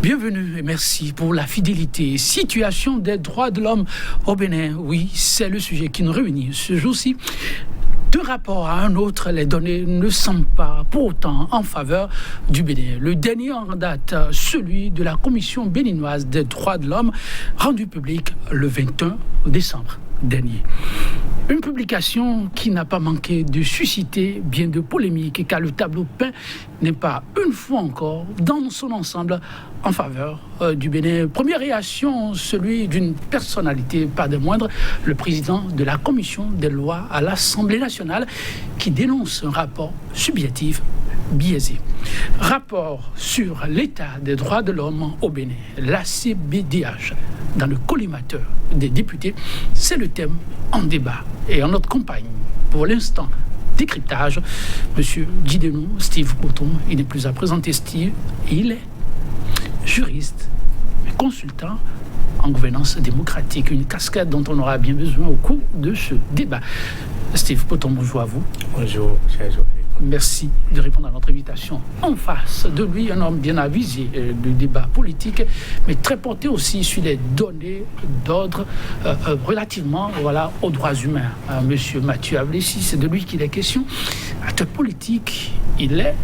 Bienvenue et merci pour la fidélité. Situation des droits de l'homme au Bénin. Oui, c'est le sujet qui nous réunit ce jour-ci. D'un rapport à un autre, les données ne semblent pas pour autant en faveur du Bénin. Le dernier en date, celui de la Commission béninoise des droits de l'homme, rendu public le 21 décembre dernier. Une publication qui n'a pas manqué de susciter bien de polémiques, car le tableau peint n'est pas une fois encore dans son ensemble en faveur du Bénin. Première réaction, celui d'une personnalité, pas des moindres, le président de la commission des lois à l'Assemblée nationale, qui dénonce un rapport subjectif biaisé. Rapport sur l'état des droits de l'homme au Bénin, l'ACBDH, dans le collimateur des députés, c'est le thème en débat. Et en notre compagne, pour l'instant, décryptage, M. Djidenou Steve Poton, il n'est plus à présenter Steve, il est juriste, consultant en gouvernance démocratique, une casquette dont on aura bien besoin au cours de ce débat. Steve Poton, bonjour à vous. Bonjour, cher Joël. Merci de répondre à notre invitation. En face de lui, un homme bien avisé du débat politique, mais très porté aussi sur les données d'ordre relativement aux droits humains. Monsieur Mathieu Ablessi, c'est de lui qu'il est question. Acteur politique, il est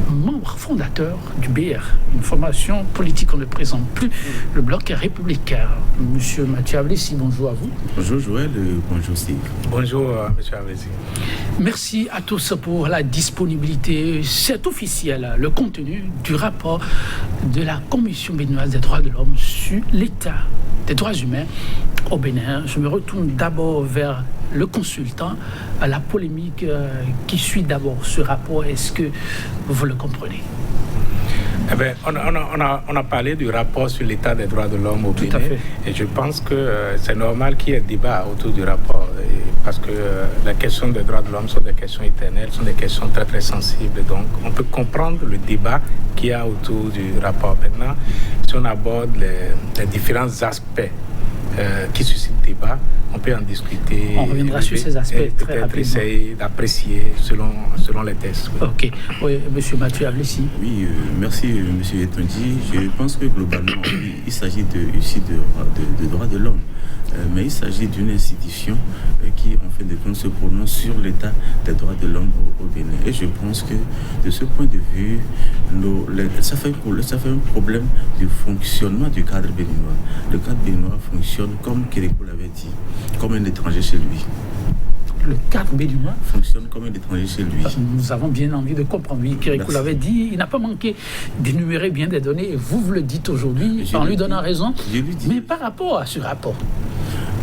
membre fondateur du BR, une formation politique qu'on ne présente plus, le bloc républicain. Monsieur Mathieu Ablessi, bonjour à vous. Bonjour Joël, bonjour Steve. Bonjour Monsieur Ablessi. Merci à tous pour la disponibilité. C'est officiel, le contenu du rapport de la Commission béninoise des droits de l'homme sur l'état des droits humains au Bénin. Je me retourne d'abord vers le consultant, la polémique qui suit d'abord ce rapport. Est-ce que vous le comprenez? Eh bien, on a parlé du rapport sur l'état des droits de l'homme au Bénin. Tout à fait. Et je pense que c'est normal qu'il y ait débat autour du rapport. Parce que les questions des droits de l'homme sont des questions éternelles, sont des questions très très sensibles. Donc on peut comprendre le débat qu'il y a autour du rapport. Maintenant, si on aborde les différents aspects qui suscitent le débat, on peut en discuter. On reviendra sur ces aspects très rapidement. Essayer d'apprécier selon les tests. Oui. Ok. Oui, monsieur Mathieu Ablessi. Oui, merci monsieur Etondi. Je pense que globalement, il s'agit de droits de l'homme. Mais il s'agit d'une institution qui, en fait de compte, se prononce sur l'état des droits de l'homme au Bénin. Et je pense que, de ce point de vue, ça fait un problème du fonctionnement du cadre béninois. Le cadre béninois fonctionne, comme Kérékou l'avait dit, comme un étranger chez lui. Le cadre béninois fonctionne comme un étranger chez lui. Nous avons bien envie de comprendre. Oui, Kérékou l'avait dit, il n'a pas manqué d'énumérer bien des données, et vous le dites aujourd'hui en lui donnant raison. Mais par rapport à ce rapport,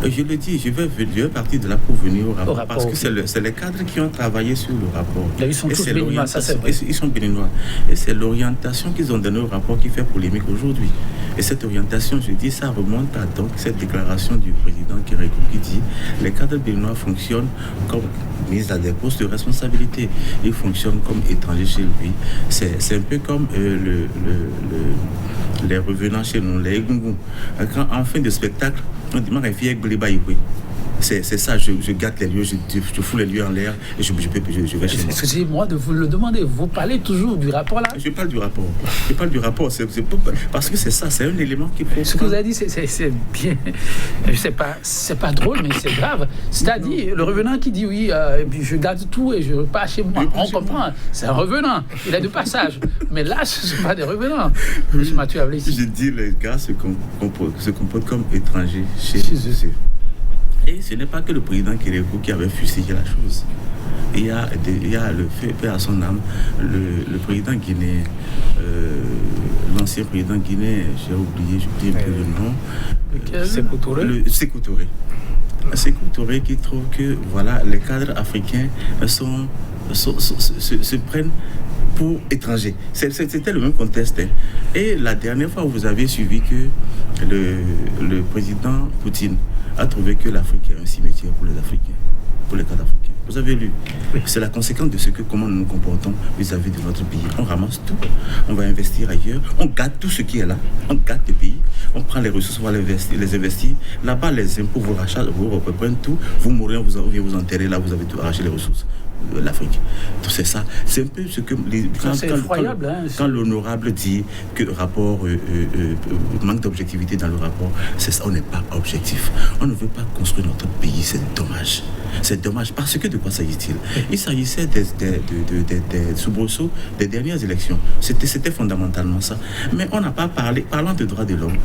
je le dis, je vais partir de là pour venir au rapport parce que c'est les cadres qui ont travaillé sur le rapport. Là, ils sont tous béninois, ça c'est vrai. Ils sont béninois. Et c'est l'orientation qu'ils ont donnée au rapport qui fait polémique aujourd'hui. Et cette orientation, je dis, ça remonte à donc cette déclaration du président Kérékou qui dit les cadres béninois fonctionnent comme mis à des postes de responsabilité. Ils fonctionnent comme étrangers chez lui. C'est un peu comme les revenants chez nous, les gungus. Quand en fin de spectacle, on dit c'est ça, je gâte les lieux, je fous les lieux en l'air et je vais chez moi. Excusez-moi de vous le demander, vous parlez toujours du rapport là? Je parle du rapport, c'est parce que c'est ça, c'est un élément qui pose. Ce que vous avez dit, c'est bien, c'est pas drôle, mais c'est grave. C'est-à-dire, le revenant qui dit oui, je garde tout et je repars chez moi. On comprend, c'est un revenant, il est de passage. Mais là, ce ne sont pas des revenants. M. Mathieu Ablessi. Je dis, les gars se comportent comme étrangers chez eux. Et ce n'est pas que le président Kérékou qui avait fusillé la chose. Il y a le fait à son âme, le président guinéen, l'ancien président guinéen, j'ai oublié un peu le nom. Sékou Touré qui trouve que les cadres africains se prennent pour étrangers. C'était le même contexte. Hein. Et la dernière fois, vous avez suivi que le président Poutine a trouvé que l'Afrique est un cimetière pour les Africains, pour les cadres africains. Vous avez lu. Oui. C'est la conséquence de comment nous nous comportons vis-à-vis de notre pays. On ramasse tout, on va investir ailleurs, on gâte tout ce qui est là, on gâte les pays, on prend les ressources, on va les investir. Là-bas, les impôts vous reprennent tout, vous mourrez, on vient vous enterrer, là vous avez tout arraché les ressources. l'Afrique. Donc c'est ça, c'est un peu ce que quand l'honorable dit que le rapport manque d'objectivité dans le rapport, c'est ça, on n'est pas objectif. On ne veut pas construire notre pays, c'est dommage. C'est dommage parce que de quoi s'agit-il? Il s'agissait des soubresauts des dernières élections. C'était fondamentalement ça. Mais on n'a pas parlé, parlant de droits de l'homme,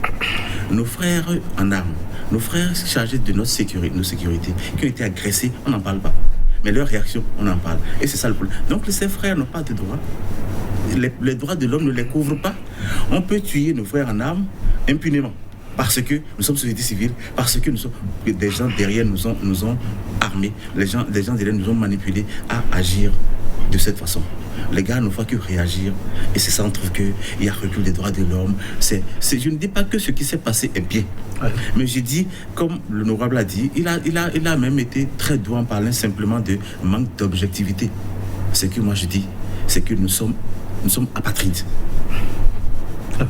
nos frères en armes, nos frères chargés de nos sécurités, qui ont été agressés, on n'en parle pas. Mais leur réaction, on en parle. Et c'est ça le problème. Donc ces frères n'ont pas de droits. Les droits de l'homme ne les couvrent pas. On peut tuer nos frères en armes impunément. Parce que nous sommes société civile, parce que des gens derrière nous ont armés, les gens derrière nous ont manipulés à agir de cette façon. Les gars ne font que réagir et c'est ça, on trouve qu'il y a recul des droits de l'homme. Je ne dis pas que ce qui s'est passé est bien, mais je dis, comme l'honorable a dit, il a même été très doux en parlant simplement de manque d'objectivité. Ce que moi je dis, c'est que nous sommes apatrides.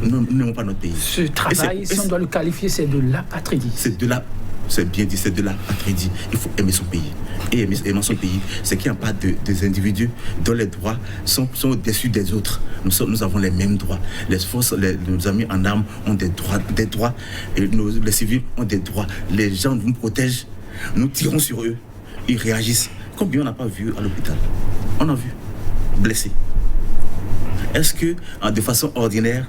Nous n'aimons pas notre pays. Ce travail, si on doit le qualifier, c'est de l'apatridie. C'est bien dit, c'est de l'apatridie. Il faut aimer son pays. Et aimer son pays, c'est qu'il n'y a pas des individus dont les droits sont au-dessus des autres. Nous avons les mêmes droits. Nos amis en armes ont des droits. Et les civils ont des droits. Les gens nous protègent. Nous tirons sur eux. Ils réagissent. Combien on n'a pas vu à l'hôpital? On a vu. Blessés. Est-ce que, de façon ordinaire,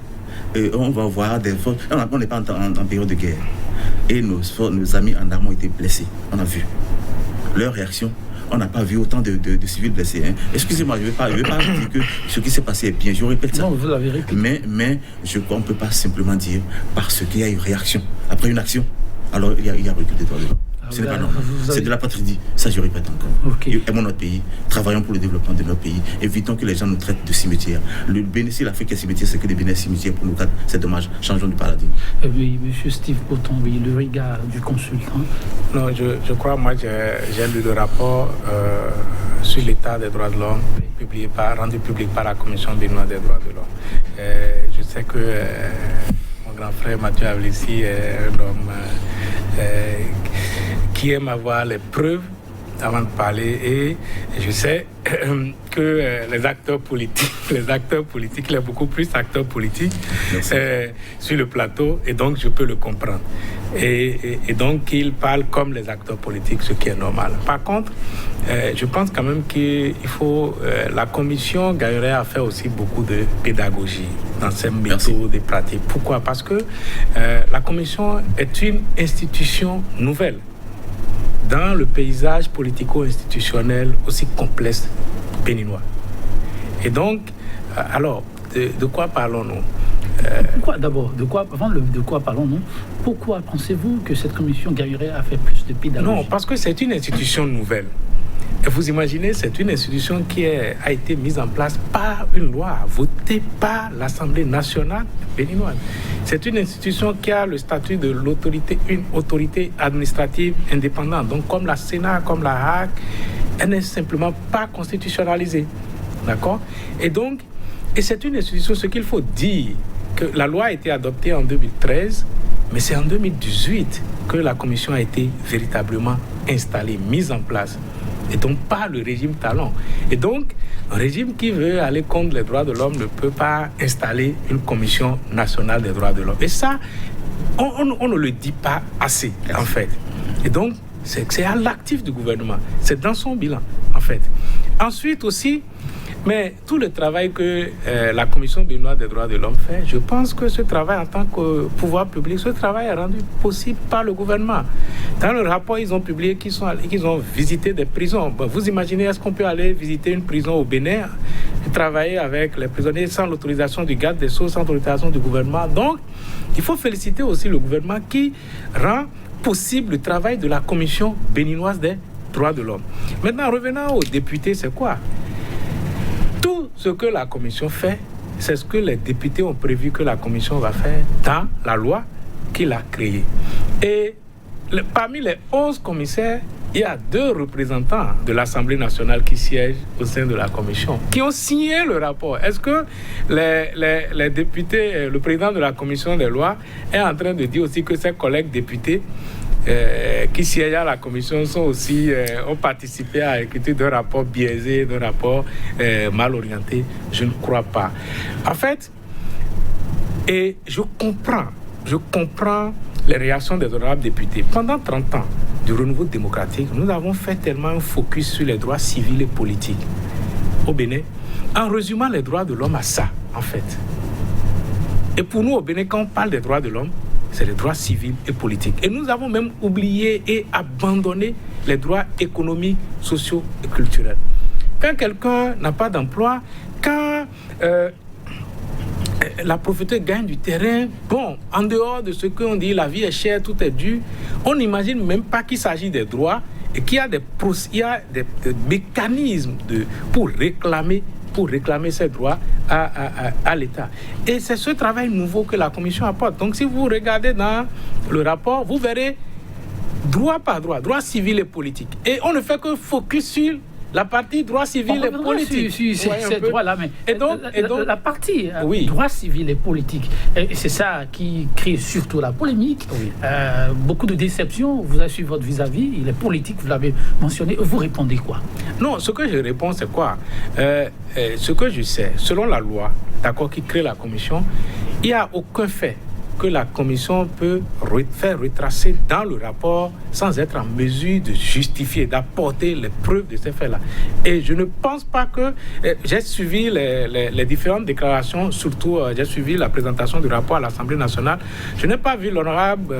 on va voir des forces? On n'est pas en période de guerre. Et nos amis en armes ont été blessés. On a vu. Leur réaction, on n'a pas vu autant de civils blessés. Hein. Excusez-moi, je ne vais pas dire que ce qui s'est passé est bien. Je répète ça. Non, vous l'avez répété. Mais on ne peut pas simplement dire parce qu'il y a une réaction. Après une action, alors il y a recul des droits de l'homme. Ce n'est pas normal. C'est de l'apatridie. Ça, je répète encore. Okay. Aimons notre pays. Travaillons pour le développement de notre pays. Évitons que les gens nous traitent de cimetières. Le bénéfice, l'Afrique est cimetière, c'est que des bénéfices cimetières pour nous. C'est dommage. Changeons de paradigme. Oui, M. Steve Boton, oui, le regard du consultant. Non, je crois, moi, j'ai lu le rapport sur l'état des droits de l'homme rendu public par la Commission béninoise des droits de l'homme. Je sais que mon grand frère Mathieu Avlissi est un homme qui aime avoir les preuves avant de parler, et je sais que les acteurs politiques, il y a beaucoup plus d'acteurs politiques sur le plateau, et donc je peux le comprendre. Et donc il parle comme les acteurs politiques, ce qui est normal. Par contre, je pense quand même qu'il faut... la commission gagnerait à faire aussi beaucoup de pédagogie dans ses méthodes et pratiques. Pourquoi? Parce que la commission est une institution nouvelle dans le paysage politico-institutionnel aussi complexe béninois. Et donc, alors, de quoi parlons-nous? Pourquoi d'abord? De quoi parlons-nous? Pourquoi pensez-vous que cette commission gagnerait à faire plus de pédagogie? Non, parce que c'est une institution nouvelle. Et vous imaginez, c'est une institution qui a été mise en place par une loi votée par l'Assemblée nationale béninoise. C'est une institution qui a le statut de une autorité administrative indépendante. Donc, comme la Sénat, comme la HAC, elle n'est simplement pas constitutionnalisée. D'accord? Et donc, c'est une institution, ce qu'il faut dire, que la loi a été adoptée en 2013, mais c'est en 2018 que la commission a été véritablement installée, mise en place. Et donc par le régime Talon. Et donc, un régime qui veut aller contre les droits de l'homme ne peut pas installer une commission nationale des droits de l'homme. Et ça, on ne le dit pas assez, en fait. Et donc, c'est à l'actif du gouvernement. C'est dans son bilan, en fait. Ensuite aussi, mais tout le travail que la Commission béninoise des droits de l'homme fait, je pense que ce travail en tant que pouvoir public, ce travail est rendu possible par le gouvernement. Dans le rapport, ils ont publié qu'ils ont visité des prisons. Bon, vous imaginez, est-ce qu'on peut aller visiter une prison au Bénin, travailler avec les prisonniers sans l'autorisation du garde des Sceaux, sans l'autorisation du gouvernement? Donc, il faut féliciter aussi le gouvernement qui rend possible le travail de la Commission béninoise des droits de l'homme. Maintenant, revenons aux députés, c'est quoi? Tout ce que la commission fait, c'est ce que les députés ont prévu que la commission va faire dans la loi qu'il a créée. Et parmi les 11 commissaires, il y a 2 représentants de l'Assemblée nationale qui siègent au sein de la commission, qui ont signé le rapport. Est-ce que les députés, le président de la commission des lois est en train de dire aussi que ses collègues députés qui siègent à la commission ont participé à l'écriture d'un rapport biaisé, d'un rapport mal orienté. Je ne crois pas. En fait, et je comprends les réactions des honorables députés. Pendant 30 ans du renouveau démocratique, nous avons fait tellement un focus sur les droits civils et politiques au Bénin, en résumant les droits de l'homme à ça, en fait. Et pour nous, au Bénin, quand on parle des droits de l'homme, c'est les droits civils et politiques. Et nous avons même oublié et abandonné les droits économiques, sociaux et culturels. Quand quelqu'un n'a pas d'emploi, quand la pauvreté gagne du terrain, en dehors de ce qu'on dit, la vie est chère, tout est dur, on n'imagine même pas qu'il s'agit des droits et qu'il y a des mécanismes pour réclamer ces droits à l'État. Et c'est ce travail nouveau que la Commission apporte. Donc si vous regardez dans le rapport, vous verrez droit par droit, droit civil et politique. Et on ne fait que focus sur la partie droit civil et politique. C'est droit-là, mais la partie droit civil et politique, c'est ça qui crée surtout la polémique. Oui. Beaucoup de déceptions. Vous avez suivi votre vis-à-vis. Il est politique, vous l'avez mentionné. Vous répondez quoi? Non, ce que je réponds, c'est quoi? Ce que je sais, selon la loi, d'accord, qui crée la commission, il n'y a aucun fait que la commission peut faire retracer dans le rapport sans être en mesure de justifier, d'apporter les preuves de ces faits-là. Et je ne pense pas que... j'ai suivi les différentes déclarations, surtout j'ai suivi la présentation du rapport à l'Assemblée nationale. Je n'ai pas vu l'honorable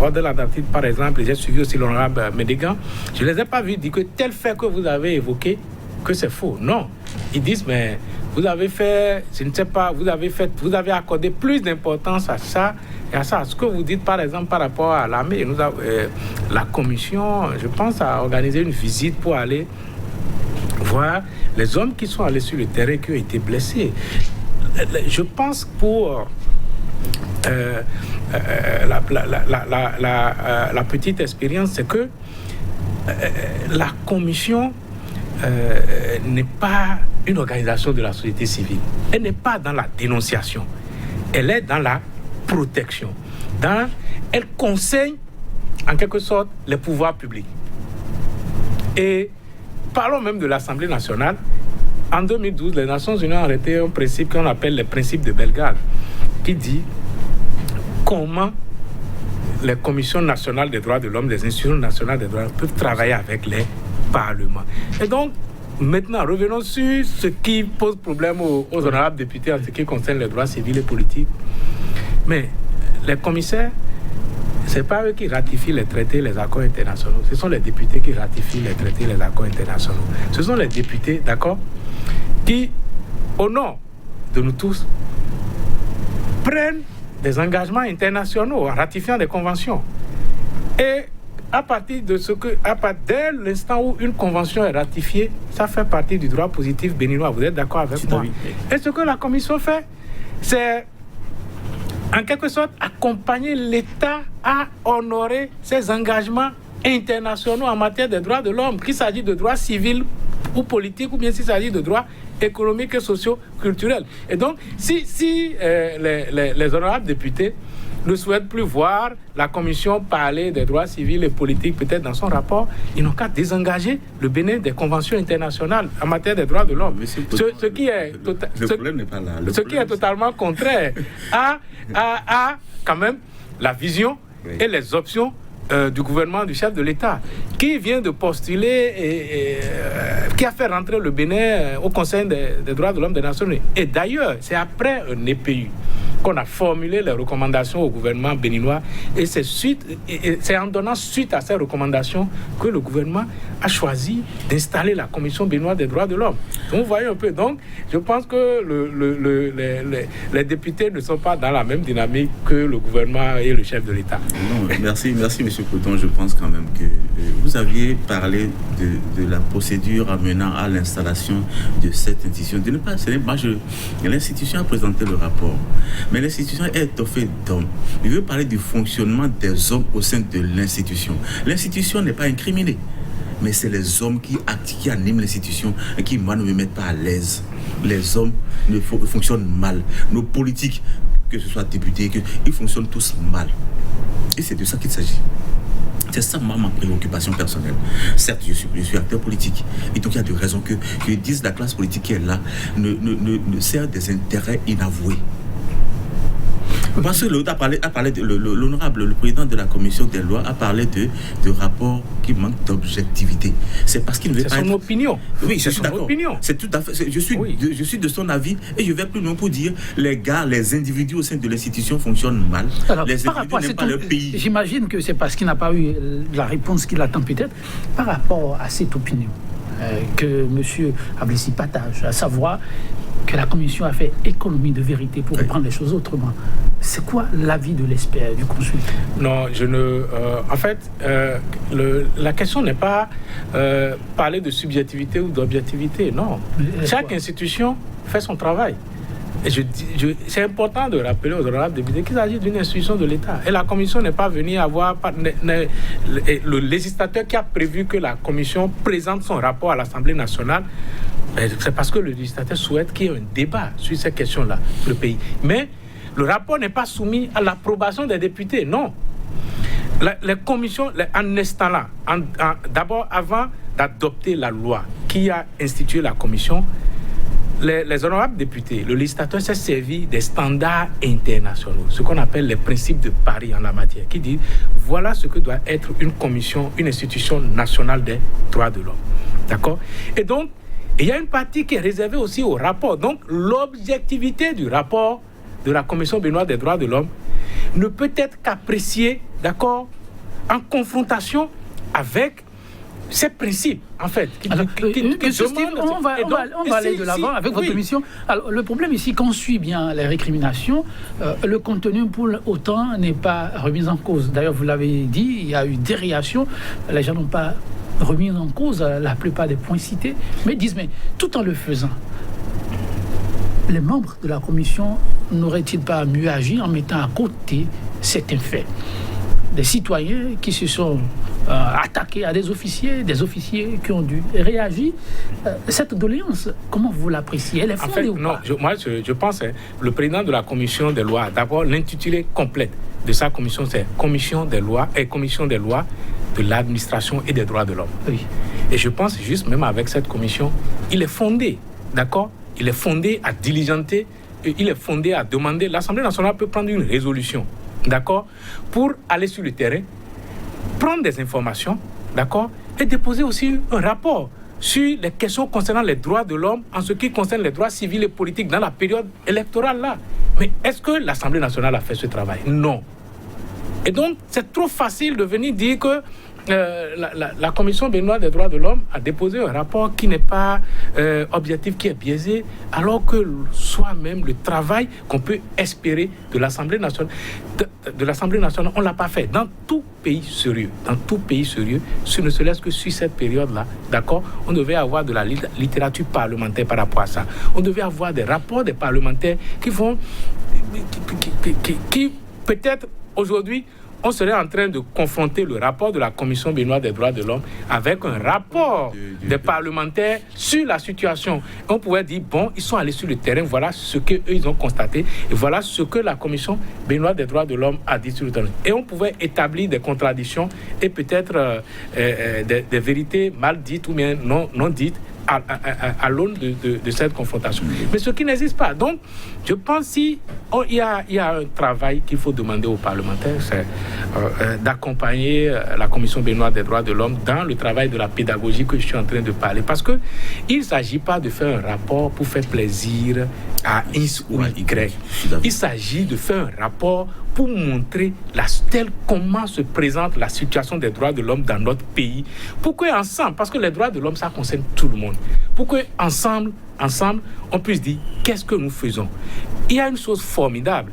Rodel Adatid, par exemple, et j'ai suivi aussi l'honorable Médégan. Je ne les ai pas vus dire que tel fait que vous avez évoqué, que c'est faux. Non. Ils disent, mais... vous avez fait, je ne sais pas, vous avez accordé plus d'importance à ça et à ça. Ce que vous dites, par exemple, par rapport à l'armée, la commission, je pense, a organisé une visite pour aller voir les hommes qui sont allés sur le terrain, qui ont été blessés. Je pense pour la petite expérience, c'est que la commission n'est pas une organisation de la société civile. Elle n'est pas dans la dénonciation. Elle est dans la protection. Elle conseille, en quelque sorte, les pouvoirs publics. Et parlons même de l'Assemblée nationale. En 2012, les Nations Unies ont arrêté un principe qu'on appelle le principe de Bellegarde, qui dit comment les commissions nationales des droits de l'homme, les institutions nationales des droits de l'homme peuvent travailler avec les parlements. Et donc, maintenant, revenons sur ce qui pose problème aux honorables députés en ce qui concerne les droits civils et politiques. Mais les commissaires, ce n'est pas eux qui ratifient les traités, les accords internationaux. Ce sont les députés qui ratifient les traités, les accords internationaux. Ce sont les députés, d'accord, qui, au nom de nous tous, prennent des engagements internationaux en ratifiant des conventions. Et à partir de dès l'instant où une convention est ratifiée, ça fait partie du droit positif béninois. Vous êtes d'accord avec moi? Et ce que la commission fait, c'est en quelque sorte accompagner l'État à honorer ses engagements internationaux en matière des droits de l'homme, qu'il s'agit de droits civils ou politiques, ou bien s'il s'agit de droits économiques et sociaux, culturels. Et donc, si les honorables députés ne souhaitent plus voir la commission parler des droits civils et politiques, peut-être dans son rapport, ils n'ont qu'à désengager le Bénin des conventions internationales en matière des droits de l'homme. Ce qui est totalement contraire à quand même la vision et les options du gouvernement du chef de l'État, qui vient de postuler qui a fait rentrer le Bénin au Conseil des droits de l'homme des Nations Unies. Et d'ailleurs, c'est après un EPU qu'on a formulé les recommandations au gouvernement béninois, et c'est en donnant suite à ces recommandations que le gouvernement a choisi d'installer la Commission béninoise des droits de l'homme. Donc vous voyez un peu, donc je pense que les députés ne sont pas dans la même dynamique que le gouvernement et le chef de l'État. Non, merci M. Coton. Je pense quand même que vous aviez parlé de la procédure amenant à l'installation de cette institution. L'institution a présenté le rapport, mais l'institution est étoffée d'hommes. Je veux parler du fonctionnement des hommes au sein de l'institution. L'institution n'est pas incriminée. mais c'est les hommes qui animent l'institution et qui, moi, ne me mettent pas à l'aise. Les hommes fonctionnent mal. Nos politiques, que ce soit députés, ils fonctionnent tous mal. Et c'est de ça qu'il s'agit. C'est ça, moi, ma préoccupation personnelle. Certes, je suis acteur politique. Et donc, il y a des raisons que disent la classe politique qui est là ne sert des intérêts inavoués. Parce que l'honorable, le président de la commission des lois a parlé de rapports qui manquent d'objectivité. C'est parce qu'il ne veut pas. C'est son opinion. Oui, je suis d'accord. Opinion. C'est tout à fait. Je suis de son avis et je vais plus loin pour dire les individus au sein de l'institution fonctionnent mal. Alors, les individus n'aiment pas leur pays. J'imagine que c'est parce qu'il n'a pas eu la réponse qu'il attend peut-être par rapport à cette opinion que M. Ablissi partage, à savoir que la commission a fait économie de vérité pour reprendre les choses autrement. C'est quoi l'avis de l'expert, du consultant? Non, en fait, la question n'est pas parler de subjectivité ou d'objectivité. Non. Chaque institution fait son travail. Et c'est important de rappeler aux honorables députés qu'il s'agit d'une institution de l'État. Et la commission n'est pas venue avoir... Le législateur qui a prévu que la commission présente son rapport à l'Assemblée nationale, c'est parce que le législateur souhaite qu'il y ait un débat sur ces questions-là, le pays. Mais le rapport n'est pas soumis à l'approbation des députés, non. Les commissions, en installant, d'abord avant d'adopter la loi qui a institué la commission, les honorables députés, le législateur s'est servi des standards internationaux, ce qu'on appelle les principes de Paris en la matière, qui dit voilà ce que doit être une commission, une institution nationale des droits de l'homme. D'accord? Et donc, il y a une partie qui est réservée aussi au rapport. Donc, l'objectivité du rapport de la Commission béninoise des droits de l'homme ne peut être qu'appréciée, d'accord, en confrontation avec ces principes, en fait. On va aller de l'avant avec votre émission. Alors, le problème ici, qu'on suit bien les récriminations, le contenu pour autant n'est pas remis en cause. D'ailleurs, vous l'avez dit, il y a eu des réactions. Les gens n'ont pas remis en cause la plupart des points cités, mais disent, mais tout en le faisant, les membres de la commission n'auraient-ils pas mieux agi en mettant à côté certains faits? Des citoyens qui se sont attaqués à des officiers qui ont dû réagir. Cette doléance, comment vous l'appréciez? Elle est fondée ou pas? Je pense que le président de la commission des lois, d'abord l'intitulé complète de sa commission, c'est Commission des lois et Commission des lois de l'administration et des droits de l'homme. Oui. Et je pense juste même avec cette commission, il est fondé, d'accord? Il est fondé à diligenter, il est fondé à demander. L'Assemblée nationale peut prendre une résolution, d'accord, pour aller sur le terrain, prendre des informations, d'accord, et déposer aussi un rapport sur les questions concernant les droits de l'homme en ce qui concerne les droits civils et politiques dans la période électorale là. Mais est-ce que l'Assemblée nationale a fait ce travail? Non. Et donc, c'est trop facile de venir dire que la Commission béninoise des droits de l'homme a déposé un rapport qui n'est pas objectif, qui est biaisé, alors que soi-même, le travail qu'on peut espérer de l'Assemblée nationale, on ne l'a pas fait. Dans tout pays sérieux, ce ne se laisse que sur cette période-là, d'accord, on devait avoir de la littérature parlementaire par rapport à ça. On devait avoir des rapports des parlementaires qui peut-être aujourd'hui, on serait en train de confronter le rapport de la Commission béninoise des droits de l'homme avec un rapport des parlementaires sur la situation. On pouvait dire, bon, ils sont allés sur le terrain, voilà ce qu'eux, ils ont constaté, et voilà ce que la Commission béninoise des droits de l'homme a dit sur le terrain. Et on pouvait établir des contradictions et peut-être des vérités mal dites ou bien non dites à l'aune de cette confrontation. Mais ce qui n'existe pas. Donc, je pense qu'il y a un travail qu'il faut demander aux parlementaires, c'est d'accompagner la Commission béninoise des droits de l'homme dans le travail de la pédagogie que je suis en train de parler. Parce qu'il ne s'agit pas de faire un rapport pour faire plaisir à X ou Y. Il s'agit de faire un rapport pour montrer comment se présente la situation des droits de l'homme dans notre pays. Pour qu'ensemble, parce que les droits de l'homme, ça concerne tout le monde, pour qu'ensemble, on puisse dire qu'est-ce que nous faisons. Il y a une chose formidable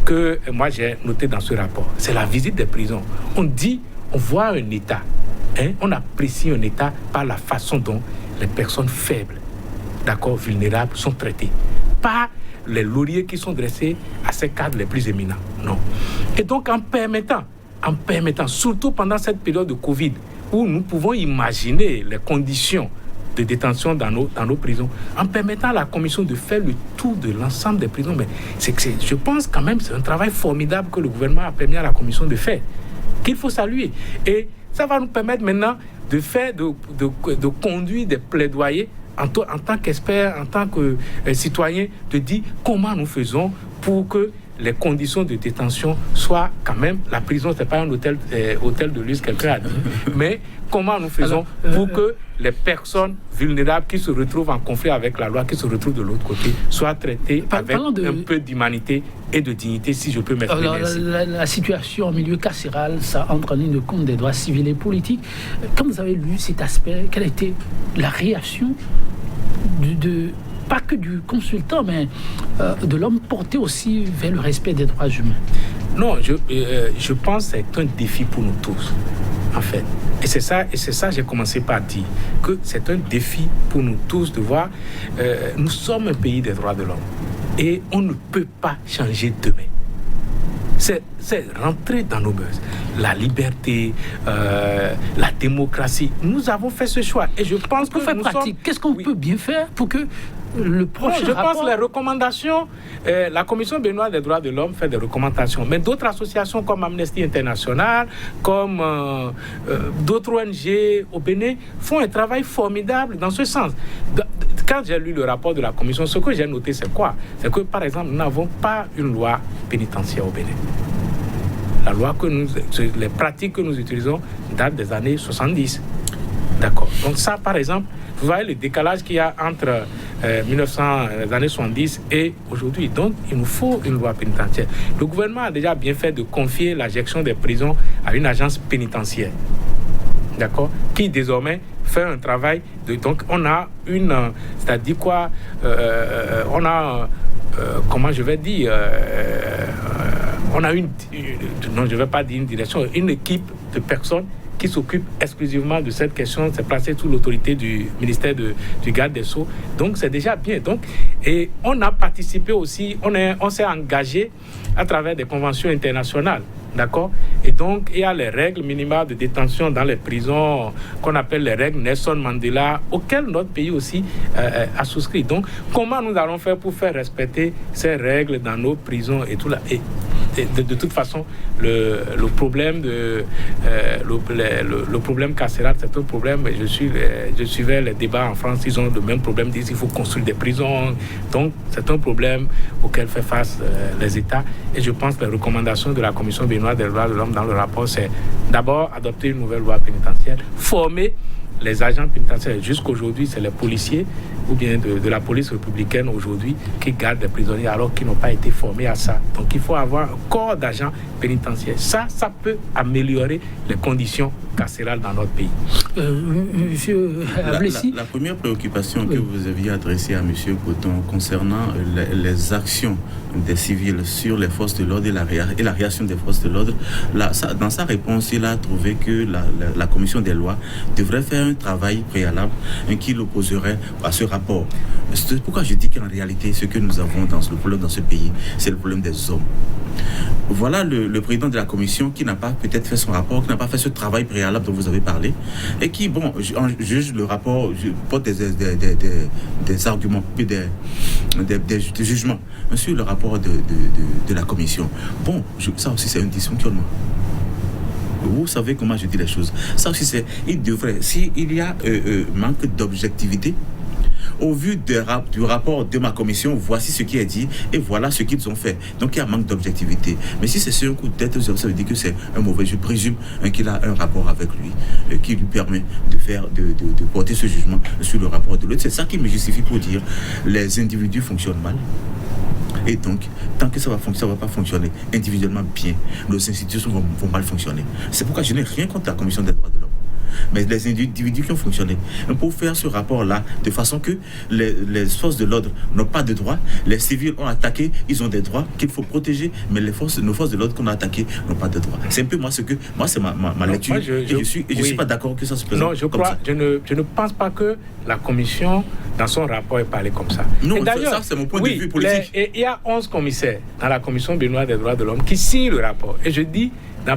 que moi j'ai noté dans ce rapport, c'est la visite des prisons. On voit un État, on apprécie un État par la façon dont les personnes faibles, d'accord, vulnérables, sont traitées. Pas les lauriers qui sont dressés à ces cadres les plus éminents. Non. Et donc, en permettant, surtout pendant cette période de Covid, où nous pouvons imaginer les conditions de détention dans nos prisons, en permettant à la commission de faire le tour de l'ensemble des prisons. Mais je pense quand même que c'est un travail formidable que le gouvernement a permis à la commission de faire, qu'il faut saluer. Et ça va nous permettre maintenant de conduire des plaidoyers en tant qu'expert, en tant que citoyen, de dire comment nous faisons pour que les conditions de détention soient quand même... La prison, ce n'est pas un hôtel de luxe, quelqu'un a dit, mais comment nous faisons pour que les personnes vulnérables qui se retrouvent en conflit avec la loi, qui se retrouvent de l'autre côté, soient traitées avec un peu d'humanité et de dignité, si je peux m'exprimer ainsi. La situation en milieu carcéral, ça entre en ligne de compte des droits civils et politiques. Quand vous avez lu cet aspect, quelle a été la réaction pas que du consultant, mais de l'homme porté aussi vers le respect des droits humains? Non, je pense que c'est un défi pour nous tous, en fait. Et c'est ça, j'ai commencé par dire, que c'est un défi pour nous tous de voir, nous sommes un pays des droits de l'homme et on ne peut pas changer demain. C'est rentrer dans nos mœurs. La liberté, la démocratie. Nous avons fait ce choix. Et je pense que nous pratique. Qu'est-ce qu'on peut bien faire pour que le prochain rapport... Je pense les recommandations, la Commission béninoise des droits de l'homme fait des recommandations. Mais d'autres associations comme Amnesty International, comme d'autres ONG au Bénin font un travail formidable dans ce sens. Quand j'ai lu le rapport de la Commission, ce que j'ai noté, c'est quoi? C'est que, par exemple, nous n'avons pas une loi pénitentiaire au Bénin. La loi les pratiques que nous utilisons datent des années 70. D'accord. Donc ça, par exemple, vous voyez le décalage qu'il y a entre les années 70 et aujourd'hui. Donc, il nous faut une loi pénitentiaire. Le gouvernement a déjà bien fait de confier la gestion des prisons à une agence pénitentiaire. D'accord, qui désormais fait un travail donc on a une, c'est-à-dire quoi, on a, comment je vais dire, on a non je vais pas dire une direction, une équipe de personnes qui s'occupe exclusivement de cette question. C'est placé sous l'autorité du ministère du garde des Sceaux. Donc c'est déjà bien. Donc, et on a participé aussi, on s'est engagé à travers des conventions internationales. D'accord? Et donc, il y a les règles minimales de détention dans les prisons qu'on appelle les règles Nelson Mandela, auxquelles notre pays aussi a souscrit. Donc, comment nous allons faire pour faire respecter ces règles dans nos prisons et tout là? Et de toute façon, le problème le problème carcéral, c'est un problème. Je suivais les débats en France, ils ont le même problème, ils disent qu'il faut construire des prisons. Donc, c'est un problème auquel fait face les États. Et je pense que les recommandations de la Commission béninoise des droits de l'homme dans le rapport, c'est d'abord adopter une nouvelle loi pénitentiaire, former les agents pénitentiaires. Jusqu'aujourd'hui, c'est les policiers ou bien de la police républicaine aujourd'hui qui gardent les prisonniers alors qu'ils n'ont pas été formés à ça. Donc il faut avoir un corps d'agents pénitentiaires. Ça peut améliorer les conditions carcérales dans notre pays. Monsieur Ablessi, la première préoccupation que vous aviez adressée à monsieur Coton concernant les actions des civils sur les forces de l'ordre et la réaction des forces de l'ordre, dans sa réponse, il a trouvé que la commission des lois devrait faire un travail préalable qui l'opposerait à ce rapport. C'est pourquoi je dis qu'en réalité, ce que nous avons le problème dans ce pays, c'est le problème des hommes. Voilà le président de la commission qui n'a pas peut-être fait son rapport, qui n'a pas fait ce travail préalable dont vous avez parlé, et qui, juge le rapport, porte des arguments, des jugements sur le rapport de la commission. Ça aussi c'est un dysfonctionnement. Vous savez comment je dis les choses. Ça aussi il devrait, s'il y a manque d'objectivité, au vu du rapport de ma commission, voici ce qui est dit et voilà ce qu'ils ont fait. Donc il y a un manque d'objectivité. Mais si c'est sur un coup de tête, ça veut dire que c'est un mauvais. Je présume qu'il a un rapport avec lui qui lui permet de porter ce jugement sur le rapport de l'autre. C'est ça qui me justifie pour dire les individus fonctionnent mal. Et donc, tant que ça va pas fonctionner individuellement bien, nos institutions vont mal fonctionner. C'est pourquoi je n'ai rien contre la Commission des droits de l'homme. Mais les individus qui ont fonctionné, pour faire ce rapport-là, de façon que les forces de l'ordre n'ont pas de droits, les civils ont attaqué, ils ont des droits qu'il faut protéger, mais nos forces de l'ordre qu'on a attaquées n'ont pas de droits. C'est un peu c'est ma lecture. Moi, je suis pas d'accord que ça se présente. Non, je ne pense pas que la commission, dans son rapport, ait parlé comme ça. Non, ça c'est mon point de vue politique. Il y a 11 commissaires dans la Commission béninoise des droits de l'homme qui signent le rapport. Et je dis,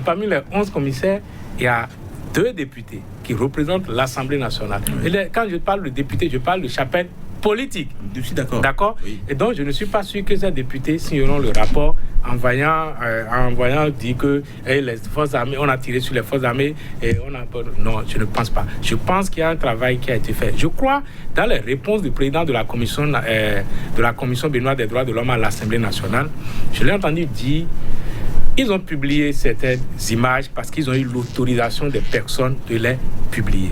parmi les 11 commissaires, il y a 2 députés qui représente l'Assemblée nationale. Et quand je parle de député, je parle de chapelle politique. Je suis d'accord. D'accord. Oui. Et donc, je ne suis pas sûr que ces députés signeront le rapport en voyant dire que les forces armées, on a tiré sur les forces armées et on a... Non, je ne pense pas. Je pense qu'il y a un travail qui a été fait. Je crois, dans les réponses du président de la commission béninoise des droits de l'homme à l'Assemblée nationale, je l'ai entendu dire, ils ont publié certaines images parce qu'ils ont eu l'autorisation des personnes de les publier.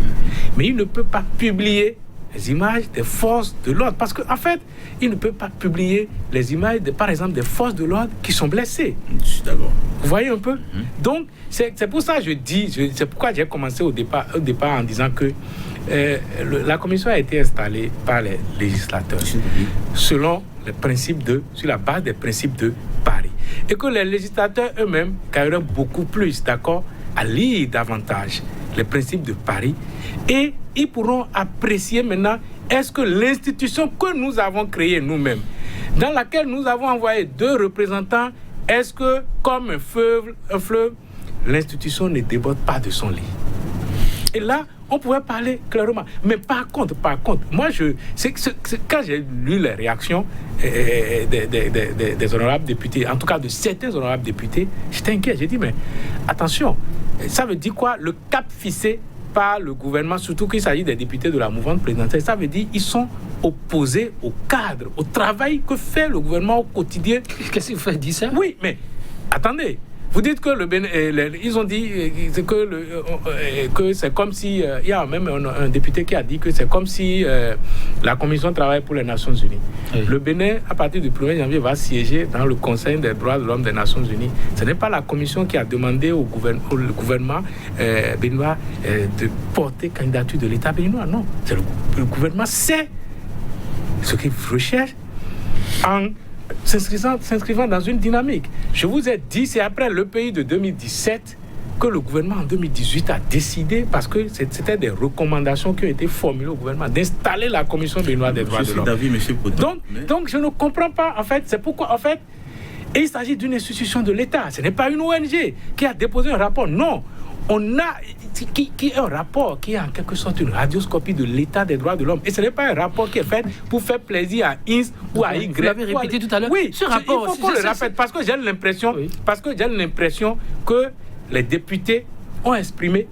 Mais ils ne peuvent pas publier les images des forces de l'ordre. Parce qu'en fait, il ne peut pas publier les images, par exemple, des forces de l'ordre qui sont blessées. Je suis d'accord. Vous voyez un peu? Donc, c'est pour ça que je dis, c'est pourquoi j'ai commencé au départ en disant que la commission a été installée par les législateurs sur la base des principes de Paris. Et que les législateurs eux-mêmes gagneraient beaucoup plus, d'accord, à lire davantage les principes de Paris, et ils pourront apprécier maintenant est-ce que l'institution que nous avons créée nous-mêmes, dans laquelle nous avons envoyé 2 représentants, est-ce que, comme un fleuve, l'institution ne déborde pas de son lit? Et là, on pouvait parler clairement. Mais par contre, moi, quand j'ai lu les réactions des honorables députés, en tout cas de certains honorables députés, j'étais inquiet. J'ai dit, mais attention, ça veut dire quoi? Le cap fixé par le gouvernement, surtout qu'il s'agit des députés de la mouvance présidentielle, ça veut dire qu'ils sont opposés au cadre, au travail que fait le gouvernement au quotidien. Qu'est-ce que vous faites dire ça? Oui, mais attendez. Vous dites que ils ont dit que c'est comme si... il y a même un député qui a dit que c'est comme si la Commission travaille pour les Nations Unies. Oui. Le Bénin, à partir du 1er janvier, va siéger dans le Conseil des droits de l'homme des Nations Unies. Ce n'est pas la Commission qui a demandé au gouvernement béninois de porter candidature de l'État béninois. Non, c'est le gouvernement sait ce qu'il recherche en... s'inscrivant dans une dynamique. Je vous ai dit, c'est après le pays de 2017 que le gouvernement en 2018 a décidé, parce que c'était des recommandations qui ont été formulées au gouvernement, d'installer la Commission béninoise des droits de l'homme. Donc je ne comprends pas, en fait, c'est pourquoi, en fait, il s'agit d'une institution de l'État. Ce n'est pas une ONG qui a déposé un rapport, non. On a qui est un rapport qui est en quelque sorte une radioscopie de l'état des droits de l'homme. Et ce n'est pas un rapport qui est fait pour faire plaisir à X ou à Y. Vous l'avez répété tout à l'heure. Oui, ce rapport, il faut qu'on le répète parce que j'ai l'impression que les députés ont exprimé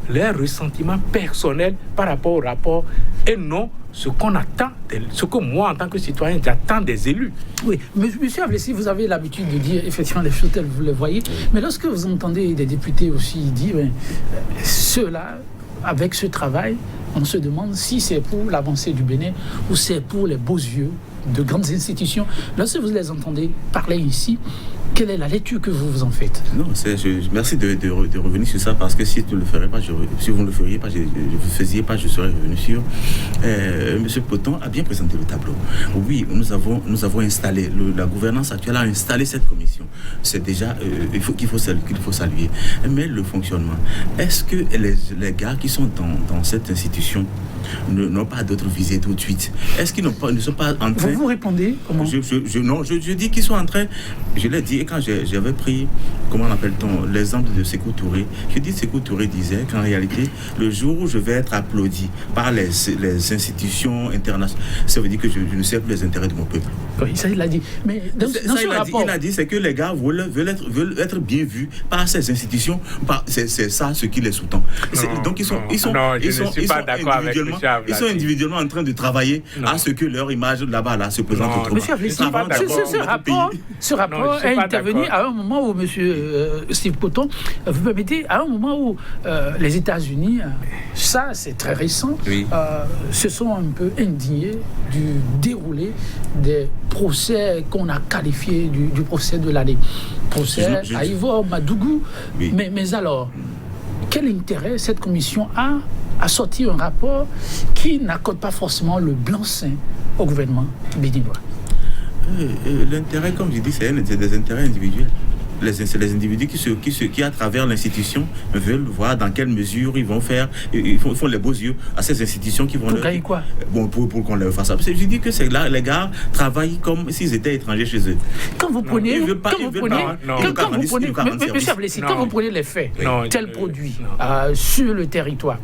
leurs ressentiments personnels par rapport au rapport et non ce qu'on attend, ce que moi en tant que citoyen j'attends des élus. Oui, monsieur Ablessi, vous avez l'habitude de dire effectivement les choses telles que vous les voyez, mais lorsque vous entendez des députés aussi dire ceux-là, avec ce travail, on se demande si c'est pour l'avancée du Bénin ou c'est pour les beaux yeux de grandes institutions. Lorsque vous les entendez parler ici, quelle est la lecture que vous en faites? Non, merci de revenir sur ça, parce que si vous ne le feriez pas, je serais revenu sur. Monsieur Poton a bien présenté le tableau. Oui, nous avons installé, la gouvernance actuelle a installé cette commission. C'est déjà qu'il faut saluer. Mais le fonctionnement, est-ce que les gars qui sont dans cette institution n'ont pas d'autres visées tout de suite? Est-ce qu'ils ne sont pas en train... Vous répondez comment? Je dis qu'ils sont en train... Je l'ai dit, et quand j'avais pris, comment l'appelle-t-on, l'exemple de Sékou Touré, je dis Sékou Touré disait qu'en réalité, le jour où je vais être applaudi par les institutions internationales, ça veut dire que je ne sais plus les intérêts de mon peuple. Oui, ça il l'a dit. Mais dans ce rapport... Il a dit, c'est que les gars veulent être bien vus par ces institutions. C'est ça ce qui les sous-tend. Donc ils sont individuellement en train de travailler à ce que leur image là-bas se présente autrement. Monsieur Ablessi, ce rapport est intervenu à un moment où monsieur Steve Poton, vous permettez, à un moment où les États-Unis, ça c'est très récent, se sont un peu indignés du déroulé des procès qu'on a qualifiés du procès de l'année. Procès à Ivor Madougou. Oui. Mais alors, quel intérêt cette commission a à sortir un rapport qui n'accorde pas forcément le blanc-seing au gouvernement béninois? L'intérêt, comme je dis, c'est des intérêts individuels. les individus qui, à travers l'institution, veulent voir dans quelle mesure ils vont faire, ils font les beaux yeux à ces institutions qui vont pour gagner quoi? Bon, pour qu'on leur fasse ça. Je dis que c'est là, les gars travaillent comme s'ils étaient étrangers chez eux. Quand vous prenez, monsieur Ablessi, quand vous prenez les faits, tels produits sur le territoire,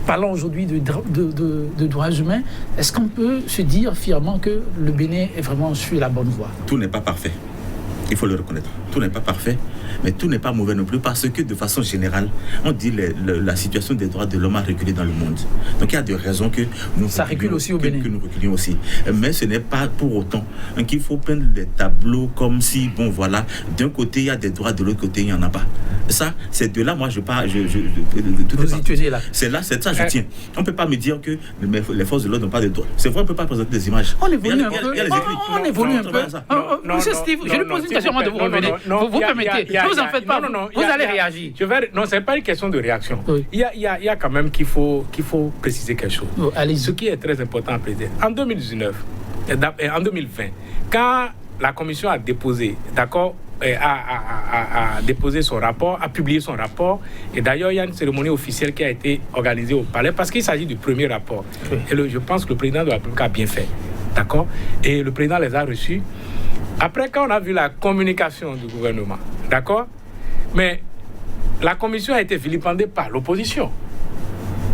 parlons aujourd'hui de droits humains, est-ce qu'on peut se dire fièrement que le Bénin est vraiment sur la bonne voie? Tout n'est pas parfait. Il faut le reconnaître. Tout n'est pas parfait, mais tout n'est pas mauvais non plus, parce que de façon générale, on dit la situation des droits de l'homme a reculé dans le monde. Donc il y a des raisons que nous recule aussi au Bénin. Que nous reculions aussi. Mais ce n'est pas pour autant qu'il faut peindre les tableaux comme si, bon voilà, d'un côté il y a des droits, de l'autre côté il n'y en a pas. Ça, c'est de là, moi je pars. Vous y tenez là. C'est ça, je tiens. On ne peut pas me dire que les forces de l'ordre n'ont pas de droits. C'est vrai, on ne peut pas présenter des images. On évolue un peu. On évolue un peu. Monsieur Steve, je lui pose une question avant de vous revenir. Vous permettez. Ne vous en faites pas. Vous allez réagir. Non, ce n'est pas une question de réaction. Oui. Il y a quand même qu'il faut préciser quelque chose. Ce qui est très important à préciser. En 2019 et en 2020, quand la commission a déposé, d'accord, a déposé son rapport, a publié son rapport, et d'ailleurs il y a une cérémonie officielle qui a été organisée au palais parce qu'il s'agit du premier rapport. Oui. Et je pense que le président de la République a bien fait, d'accord, et le président les a reçus. Après, quand on a vu la communication du gouvernement, d'accord, mais la commission a été vilipendée par l'opposition,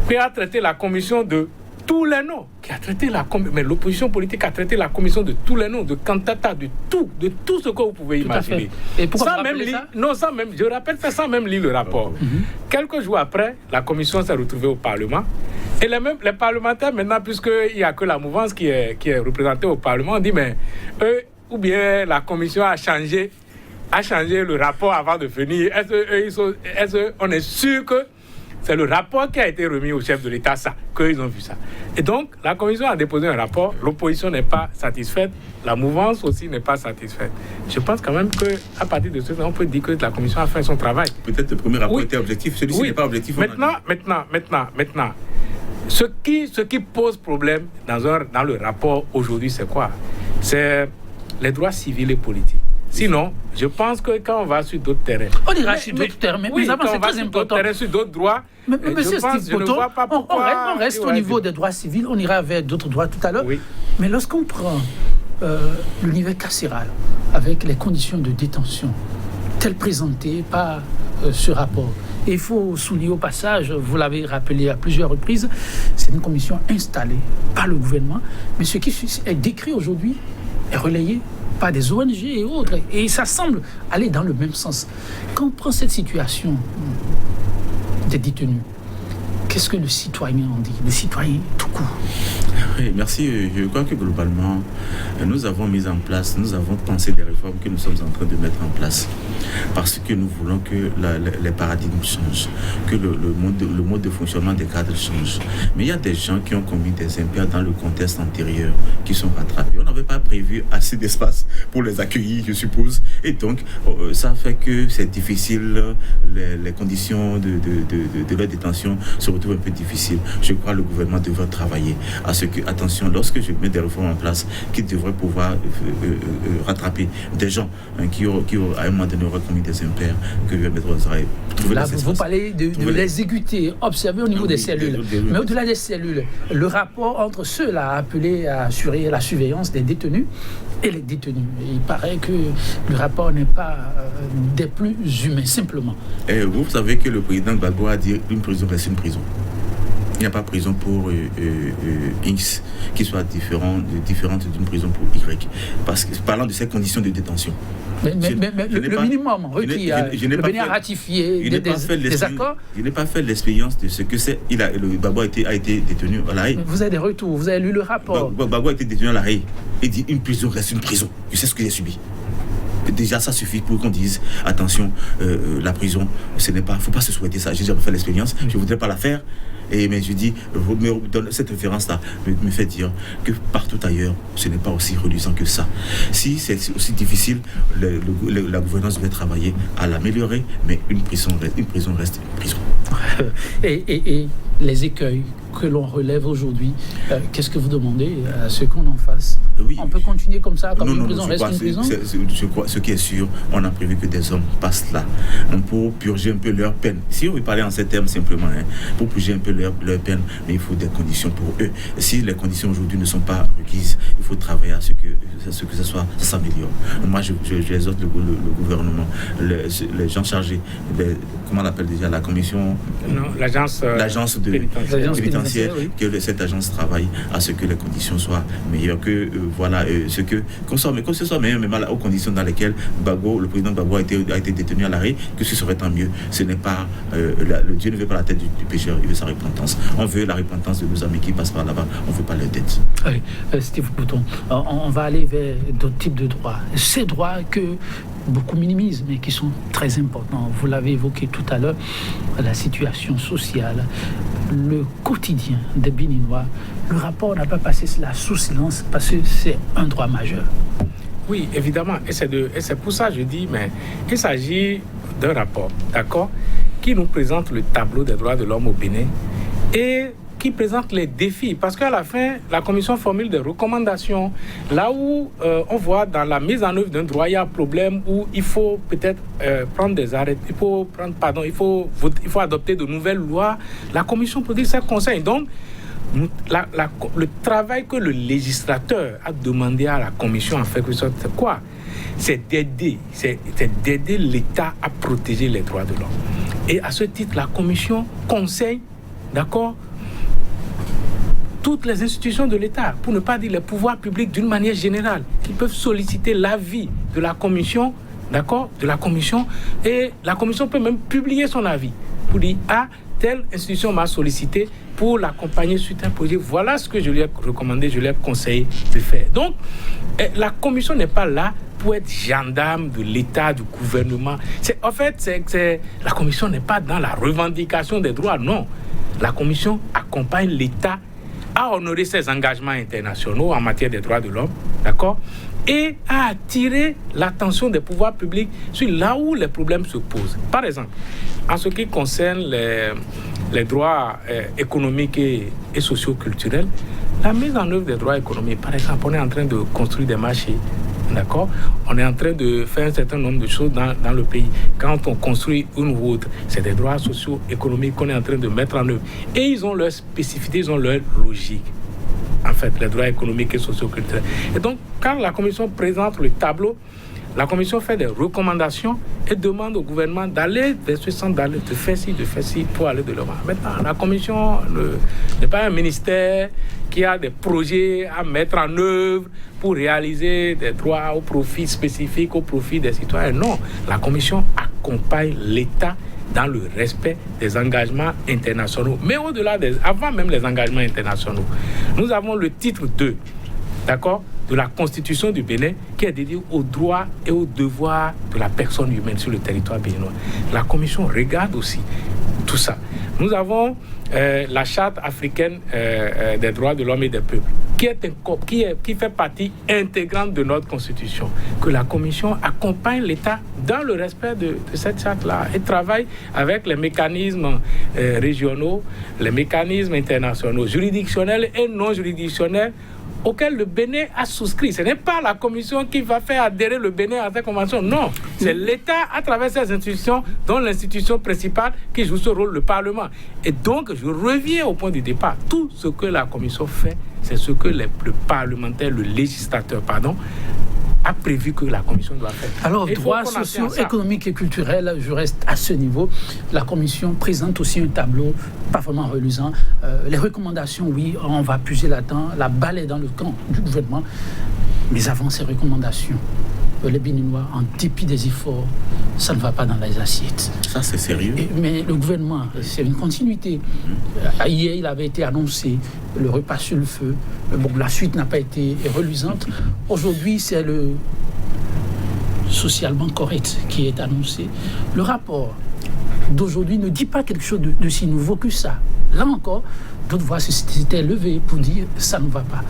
qui a traité la commission de tous les noms, mais l'opposition politique a traité la commission de tous les noms, de cantata, de tout ce que vous pouvez imaginer. Et pourquoi sans même lire, je rappelle ça sans même lire le rapport. Quelques jours après, la commission s'est retrouvée au Parlement. Et les parlementaires, maintenant, puisqu'il n'y a que la mouvance qui est représentée au Parlement, on dit, mais eux, ou bien la commission a changé le rapport avant de venir. Est-ce qu'on est sûr que c'est le rapport qui a été remis au chef de l'État, ça, qu'ils ont vu ça. Et donc, la commission a déposé un rapport, l'opposition n'est pas satisfaite, la mouvance aussi n'est pas satisfaite. Je pense quand même qu'à partir de ce moment, on peut dire que la commission a fait son travail. Peut-être le premier rapport était objectif, celui-ci n'est pas objectif. Maintenant, ce qui pose problème dans le rapport aujourd'hui, c'est quoi? C'est les droits civils et politiques. Sinon, je pense que quand on va sur d'autres terrains... On ira sur d'autres terrains, mais avant, c'est très important. Sur d'autres droits, mais monsieur Steve Poto, on reste au niveau des droits civils, on ira vers d'autres droits tout à l'heure. Oui. Mais lorsqu'on prend le niveau carcéral, avec les conditions de détention, telles présentées par ce rapport, et il faut souligner au passage, vous l'avez rappelé à plusieurs reprises, c'est une commission installée par le gouvernement, mais ce qui est décrit aujourd'hui est relayé par des ONG et autres, et ça semble aller dans le même sens. Quand on prend cette situation des détenus, qu'est-ce que le citoyen en dit, le citoyen tout court? Oui, merci. Je crois que globalement, nous avons pensé des réformes que nous sommes en train de mettre en place parce que nous voulons que les paradigmes changent, que le mode de fonctionnement des cadres change. Mais il y a des gens qui ont commis des impairs dans le contexte antérieur qui sont rattrapés. On n'avait pas prévu assez d'espace pour les accueillir, je suppose. Et donc, ça fait que c'est difficile. Les conditions de leur détention se retrouvent un peu difficiles. Je crois que le gouvernement devrait travailler à ce que, attention, lorsque je mets des réformes en place, qui devraient pouvoir rattraper des gens qui à un moment donné auraient commis des impairs, que je vais mettre aux oreilles. Là, vous parlez de l'exécuter, observer au niveau des cellules. Mais au-delà des cellules, le rapport entre ceux-là appelés à assurer la surveillance des détenus et les détenus. Il paraît que le rapport n'est pas des plus humains, simplement. Et vous savez que le président Gbagbo a dit une prison reste une prison. Il n'y a pas de prison pour X qui soit différente d'une prison pour Y. Parce que, parlant de ces conditions de détention. Mais le minimum requis, le Bénin a ratifié des accords. Je n'ai pas fait l'expérience de ce que c'est. Le Gbagbo a été détenu à La Haye. Vous avez des retours, vous avez lu le rapport. Gbagbo a été détenu à La Haye. Il dit une prison reste une prison. Je sais ce que j'ai subi. Déjà, ça suffit pour qu'on dise attention, la prison, ce n'est pas. Il ne faut pas se souhaiter ça. J'ai déjà fait l'expérience, je ne voudrais pas la faire. Mais je dis, cette référence-là me fait dire que partout ailleurs, ce n'est pas aussi reluisant que ça. Si c'est aussi difficile, la gouvernance devait travailler à l'améliorer, mais une prison reste une prison. Et les écueils que l'on relève aujourd'hui, qu'est-ce que vous demandez à ce qu'on en fasse? Oui. On peut continuer comme ça, comme une prison reste une prison? Je crois, ce qui est sûr, on a prévu que des hommes passent là pour purger un peu leur peine. Si on veut parler en ces termes simplement, pour purger un peu leur peine, mais il faut des conditions pour eux. Et si les conditions aujourd'hui ne sont pas requises, il faut travailler à ce que ça s'améliore. Moi, j'exhorte le gouvernement, les gens chargés, comment on appelle déjà, la commission... Non, l'agence pénitentiaire, oui. Que cette agence travaille à ce que les conditions soient meilleures, que qu'on se soit meilleur, même aux conditions dans lesquelles le président Gbagbo a été détenu à l'arrêt, que ce serait tant mieux. Ce n'est pas le Dieu ne veut pas la tête du pécheur, il veut sa repentance. On veut la repentance de nos amis qui passent par là-bas, on ne veut pas leur dette. Allez, Steve Bouton, on va aller vers d'autres types de droits. Ces droits que beaucoup minimisent, mais qui sont très importants. Vous l'avez évoqué tout à l'heure, la situation sociale, le quotidien des Béninois. Le rapport n'a pas passé cela sous silence parce que c'est un droit majeur. Oui, évidemment. Et c'est pour ça que je dis, mais il s'agit d'un rapport, d'accord, qui nous présente le tableau des droits de l'homme au Bénin et qui présente les défis. Parce qu'à la fin, la Commission formule des recommandations. Là où on voit dans la mise en œuvre d'un droit, il y a un problème où il faut peut-être prendre des arrêts, il faut adopter de nouvelles lois. La Commission produit ses conseils. Donc, le travail que le législateur a demandé à la Commission, en fait, c'est quoi? C'est d'aider l'État à protéger les droits de l'homme. Et à ce titre, la Commission conseille, d'accord, toutes les institutions de l'État, pour ne pas dire les pouvoirs publics d'une manière générale, qui peuvent solliciter l'avis de la Commission, d'accord, et la Commission peut même publier son avis pour dire telle institution m'a sollicité pour l'accompagner sur un projet. Voilà ce que je lui ai recommandé, je lui ai conseillé de faire. Donc, la Commission n'est pas là pour être gendarme de l'État, du gouvernement. La Commission n'est pas dans la revendication des droits, non. La Commission accompagne l'État à honorer ses engagements internationaux en matière des droits de l'homme, d'accord, et à attirer l'attention des pouvoirs publics sur là où les problèmes se posent. Par exemple, en ce qui concerne les droits économiques et socio-culturels, la mise en œuvre des droits économiques, par exemple, on est en train de construire des marchés, d'accord, on est en train de faire un certain nombre de choses dans le pays. Quand on construit une route, c'est des droits socio-économiques qu'on est en train de mettre en œuvre. Et ils ont leur spécificité, ils ont leur logique. En fait, les droits économiques et socio-culturels. Et donc, quand la Commission présente le tableau, la Commission fait des recommandations et demande au gouvernement d'aller vers ce sens, de faire ci, pour aller de l'avant. Maintenant, la Commission n'est pas un ministère qui a des projets à mettre en œuvre pour réaliser des droits au profit spécifique, au profit des citoyens. Non, la Commission accompagne l'État dans le respect des engagements internationaux. Mais au-delà avant même les engagements internationaux, nous avons le titre 2, d'accord, de la Constitution du Bénin qui est dédié aux droits et aux devoirs de la personne humaine sur le territoire béninois. La Commission regarde aussi tout ça. Nous avons la Charte africaine des droits de l'homme et des peuples qui fait partie intégrante de notre Constitution, que la Commission accompagne l'État dans le respect de cette charte-là et travaille avec les mécanismes régionaux, les mécanismes internationaux, juridictionnels et non juridictionnels, auquel le Bénin a souscrit. Ce n'est pas la Commission qui va faire adhérer le Bénin à cette convention. Non, c'est l'État à travers ces institutions, dont l'institution principale qui joue ce rôle, le Parlement. Et donc, je reviens au point du départ. Tout ce que la Commission fait, c'est ce que le parlementaire, le législateur, a prévu que la Commission doit faire. Alors, droits sociaux, économiques et culturels, je reste à ce niveau. La Commission présente aussi un tableau pas vraiment reluisant. Les recommandations, oui, on va puiser là-dedans. La balle est dans le camp du gouvernement. Mais avant ces recommandations, les Béninois, en dépit des efforts, ça ne va pas dans les assiettes. Ça, c'est sérieux. Mais le gouvernement, c'est une continuité. Hier, il avait été annoncé le repas sur le feu. Bon, la suite n'a pas été reluisante. Aujourd'hui, c'est le socialement correct qui est annoncé. Le rapport d'aujourd'hui ne dit pas quelque chose de si nouveau que ça. Là encore, d'autres voix s'étaient levées pour dire ça ne va pas.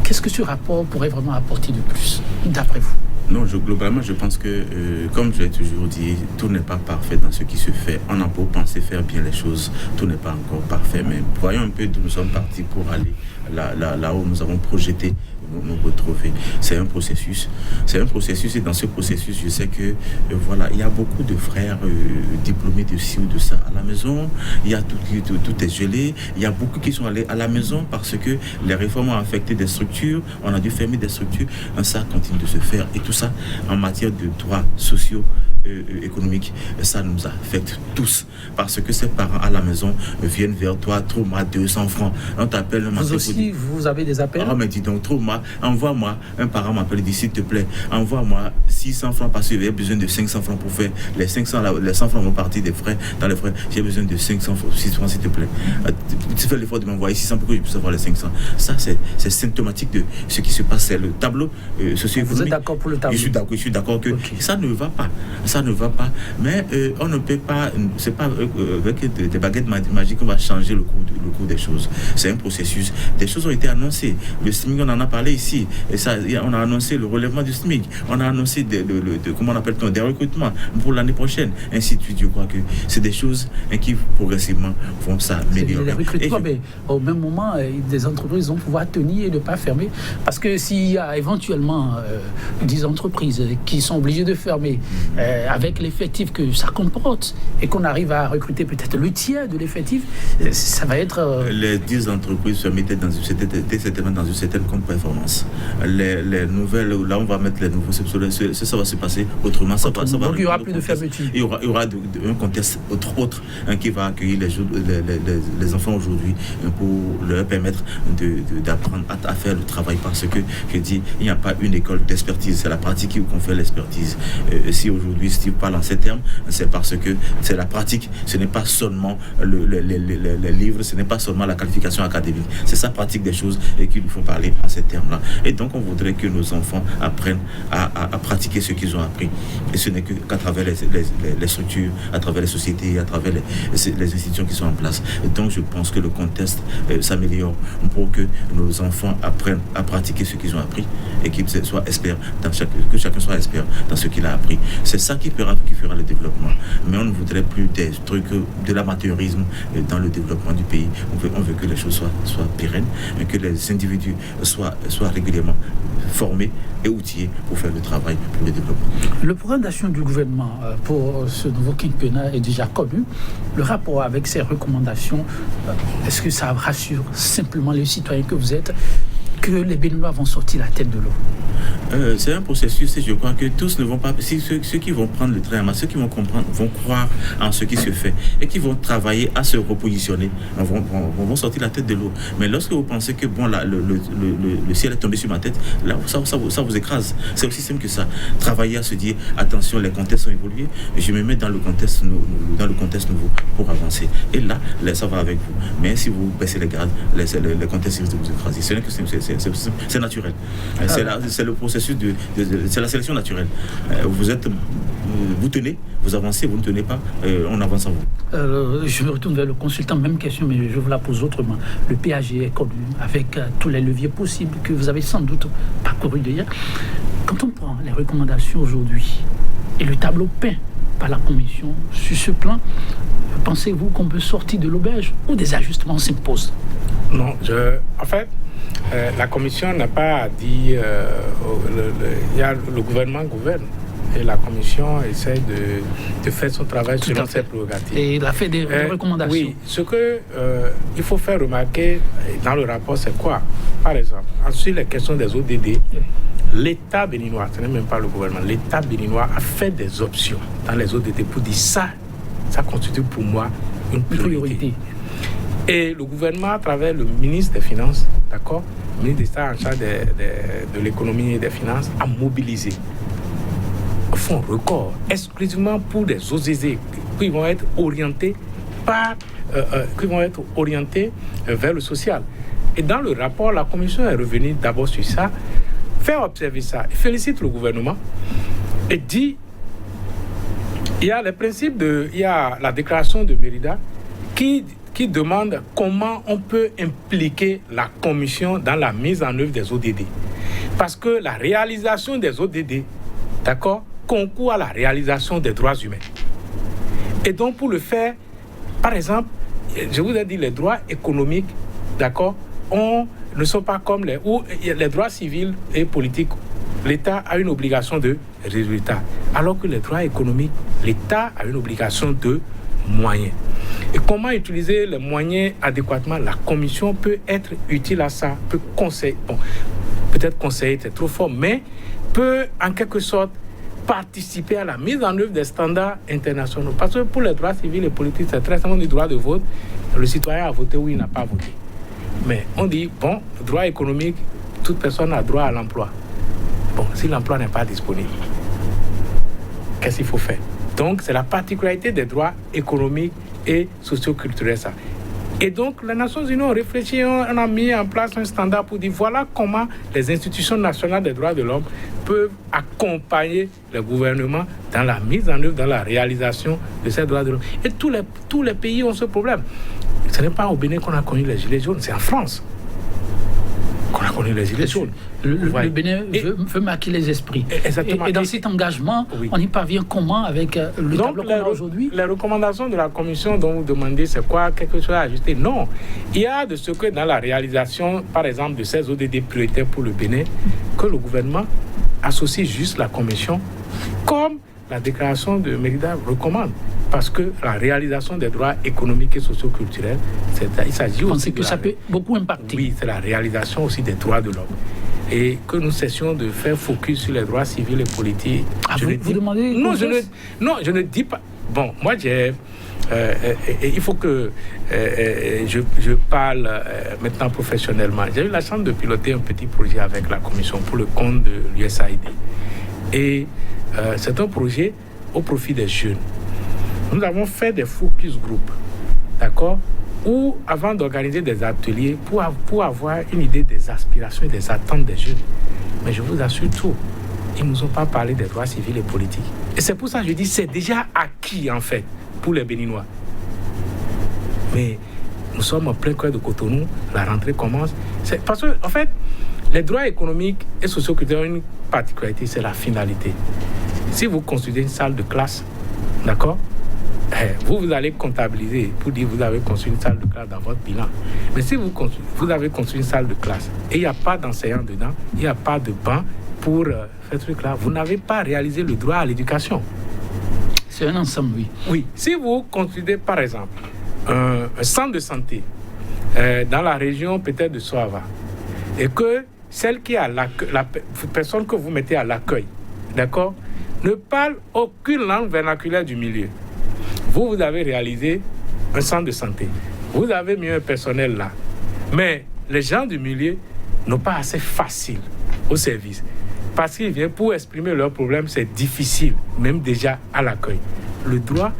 Qu'est-ce que ce rapport pourrait vraiment apporter de plus, d'après vous? Non, globalement, je pense que, comme je l'ai toujours dit, tout n'est pas parfait dans ce qui se fait. On a beau penser faire bien les choses, tout n'est pas encore parfait. Mais voyons un peu d'où nous sommes partis pour aller là où nous avons projeté nous retrouver. C'est un processus. Et dans ce processus, je sais que il y a beaucoup de frères diplômés de ci ou de ça à la maison. Il y a tout est gelé. Il y a beaucoup qui sont allés à la maison parce que les réformes ont affecté des structures. On a dû fermer des structures. Ça continue de se faire. Et tout ça, en matière de droits sociaux, économique, ça nous affecte tous parce que ces parents à la maison viennent vers toi, Trauma 200 francs, on t'appelle le matin. Vous aussi, vous avez des appels? Mais dis donc, Trauma, envoie-moi, un parent m'appelle, dit s'il te plaît, envoie-moi 600 francs parce que j'ai besoin de 500 francs pour faire les 500, les 100 francs vont partir des frais, dans les frais, j'ai besoin de 500 francs, 600 francs s'il te plaît. Tu fais l'effort de m'envoyer 600 pour que je puisse avoir les 500. Ça, c'est symptomatique de ce qui se passe, c'est le tableau socio-économique. Vous êtes d'accord pour le tableau? Je suis d'accord que ça ne va pas. Ça ne va pas, mais on ne peut pas, c'est pas avec des baguettes magiques qu'on va changer le cours des choses. C'est un processus. Des choses ont été annoncées. Le SMIC, on en a parlé ici. Et ça, on a annoncé le relèvement du SMIC. On a annoncé comment on appelle des recrutements pour l'année prochaine. Ainsi de suite. Je crois que c'est des choses qui progressivement vont s'améliorer. Les recrutements, mais au même moment, des entreprises vont pouvoir tenir et ne pas fermer. Parce que s'il y a éventuellement des entreprises qui sont obligées de fermer avec l'effectif que ça comporte et qu'on arrive à recruter peut-être le tiers de l'effectif, ça va être... Les 10 entreprises se mettaient certainement dans une certaine contre-performance. Les nouvelles, là on va mettre les nouveaux, ça va se passer autrement. Donc il n'y aura plus de fermeture. Il y aura un contexte autre qui va accueillir les enfants aujourd'hui pour leur permettre d'apprendre à faire le travail parce que, je dis, il n'y a pas une école d'expertise, c'est la pratique qui confère l'expertise. Si aujourd'hui Steve parle en ces termes, c'est parce que c'est la pratique, ce n'est pas seulement les livres, ce n'est pas seulement la qualification académique, c'est sa pratique des choses et qu'il lui faut parler en ces termes-là. Et donc on voudrait que nos enfants apprennent à pratiquer ce qu'ils ont appris. Et ce n'est qu'à travers les structures, à travers les sociétés, à travers les institutions qui sont en place. Et donc je pense que le contexte s'améliore pour que nos enfants apprennent à pratiquer ce qu'ils ont appris et qu'ils soient experts que chacun soit expert dans ce qu'il a appris. C'est ça qui fera le développement. Mais on ne voudrait plus des trucs, de l'amateurisme dans le développement du pays. On veut que les choses soient pérennes, que les individus soient régulièrement formés et outillés pour faire le travail pour le développement. Le programme d'action du gouvernement pour ce nouveau quinquennat est déjà connu. Le rapport avec ces recommandations, est-ce que ça rassure simplement les citoyens que vous êtes que les Béninois vont sortir la tête de l'eau? C'est un processus et je crois que tous ne vont pas... Si ceux qui vont prendre le train en main, ceux qui vont comprendre, vont croire en ce qui se fait et qui vont travailler à se repositionner, vont sortir la tête de l'eau. Mais lorsque vous pensez que le ciel est tombé sur ma tête, là, ça vous écrase. C'est aussi simple que ça. Travailler à se dire, attention, les contextes ont évolué, je me mets dans le contexte nouveau pour avancer. Et là, ça va avec vous. Mais si vous baissez les gardes, les contextes risquent de vous écraser. C'est naturel. C'est le processus c'est la sélection naturelle. Vous tenez, vous avancez, vous ne tenez pas, on avance en vous. Je me retourne vers le consultant, même question, mais je vous la pose autrement. Le PAG est connu avec tous les leviers possibles que vous avez sans doute parcouru d'ailleurs. Quand on prend les recommandations aujourd'hui et le tableau peint par la Commission sur ce plan, pensez-vous qu'on peut sortir de l'auberge ou des ajustements s'imposent? Non, en fait, la Commission n'a pas dit... le gouvernement gouverne. Et la Commission essaie de faire son travail selon ses prérogatives. Et il a fait des recommandations. Oui, ce qu'il faut faire remarquer dans le rapport, c'est quoi? Par exemple, ensuite, les questions des ODD, l'État béninois, ce n'est même pas le gouvernement, l'État béninois a fait des options dans les ODD pour dire ça constitue pour moi une priorité. Et le gouvernement, à travers le ministre des Finances, d'accord, le ministre d'État en charge de l'économie et des finances, a mobilisé un fonds record exclusivement pour des OZZ qui vont être orientés vers le social. Et dans le rapport, la Commission est revenue d'abord sur ça, faire observer ça, félicite le gouvernement et dit il y a les principes il y a la déclaration de Mérida qui demande comment on peut impliquer la Commission dans la mise en œuvre des ODD. Parce que la réalisation des ODD d'accord, concourt à la réalisation des droits humains. Et donc, pour le faire, par exemple, je vous ai dit, les droits économiques, d'accord, ne sont pas comme les droits civils et politiques. L'État a une obligation de résultat, alors que les droits économiques, l'État a une obligation de moyens. Et comment utiliser les moyens adéquatement? La Commission peut être utile à ça, peut conseiller, peut-être conseiller, c'est trop fort, mais peut en quelque sorte participer à la mise en œuvre des standards internationaux. Parce que pour les droits civils et politiques, c'est très simplement du droit de vote. Le citoyen a voté ou il n'a pas voté. Mais on dit, droit économique, toute personne a droit à l'emploi. Si l'emploi n'est pas disponible, qu'est-ce qu'il faut faire? Donc, c'est la particularité des droits économiques et socio-culturels, ça. Et donc, les Nations Unies ont réfléchi, on a mis en place un standard pour dire voilà comment les institutions nationales des droits de l'homme peuvent accompagner le gouvernement dans la mise en œuvre, dans la réalisation de ces droits de l'homme. Et tous les pays ont ce problème. Ce n'est pas au Bénin qu'on a connu les Gilets jaunes, c'est en France qu'on a connu les Gilets jaunes. Le Bénin veut marquer les esprits. Exactement. Et dans cet engagement, on y parvient comment avec le tableau qu'on a aujourd'hui? Les recommandations de la Commission dont vous demandez, c'est quoi? Quelque chose à ajuster? Non. Il y a de ce que dans la réalisation, par exemple, de ces ODD prioritaires pour le Bénin, que le gouvernement associe juste la Commission, comme la déclaration de Mérida recommande. Parce que la réalisation des droits économiques et socio-culturels, il s'agit aussi que ça peut beaucoup impacter. Oui, c'est la réalisation aussi des droits de l'homme. Et que nous cessions de faire focus sur les droits civils et politiques. Vous demandez... Je ne dis pas... Bon, moi, il faut que je parle maintenant professionnellement. J'ai eu la chance de piloter un petit projet avec la Commission pour le compte de l'USAID. Et c'est un projet au profit des jeunes. Nous avons fait des focus group, d'accord, où avant d'organiser des ateliers pour avoir une idée des aspirations et des attentes des jeunes. Mais je vous assure tout, ils ne nous ont pas parlé des droits civils et politiques. Et c'est pour ça que je dis c'est déjà acquis en fait pour les Béninois. Mais nous sommes en plein cœur de Cotonou, la rentrée commence. C'est parce que en fait, les droits économiques et socio-culturels ont une particularité, c'est la finalité. Si vous construisez une salle de classe, d'accord, vous allez comptabiliser pour dire que vous avez construit une salle de classe dans votre bilan. Mais si vous avez construit une salle de classe et il n'y a pas d'enseignant dedans, il n'y a pas de banc pour faire ce truc-là, vous n'avez pas réalisé le droit à l'éducation. C'est un ensemble, oui. Oui. Si vous construisez, par exemple, un centre de santé dans la région peut-être de Soava et que celle qui a la personne que vous mettez à l'accueil, d'accord, ne parle aucune langue vernaculaire du milieu. Vous avez réalisé un centre de santé. Vous avez mis un personnel là. Mais les gens du milieu n'ont pas assez facile au service. Parce qu'ils viennent pour exprimer leurs problèmes, c'est difficile, même déjà à l'accueil. Le droit,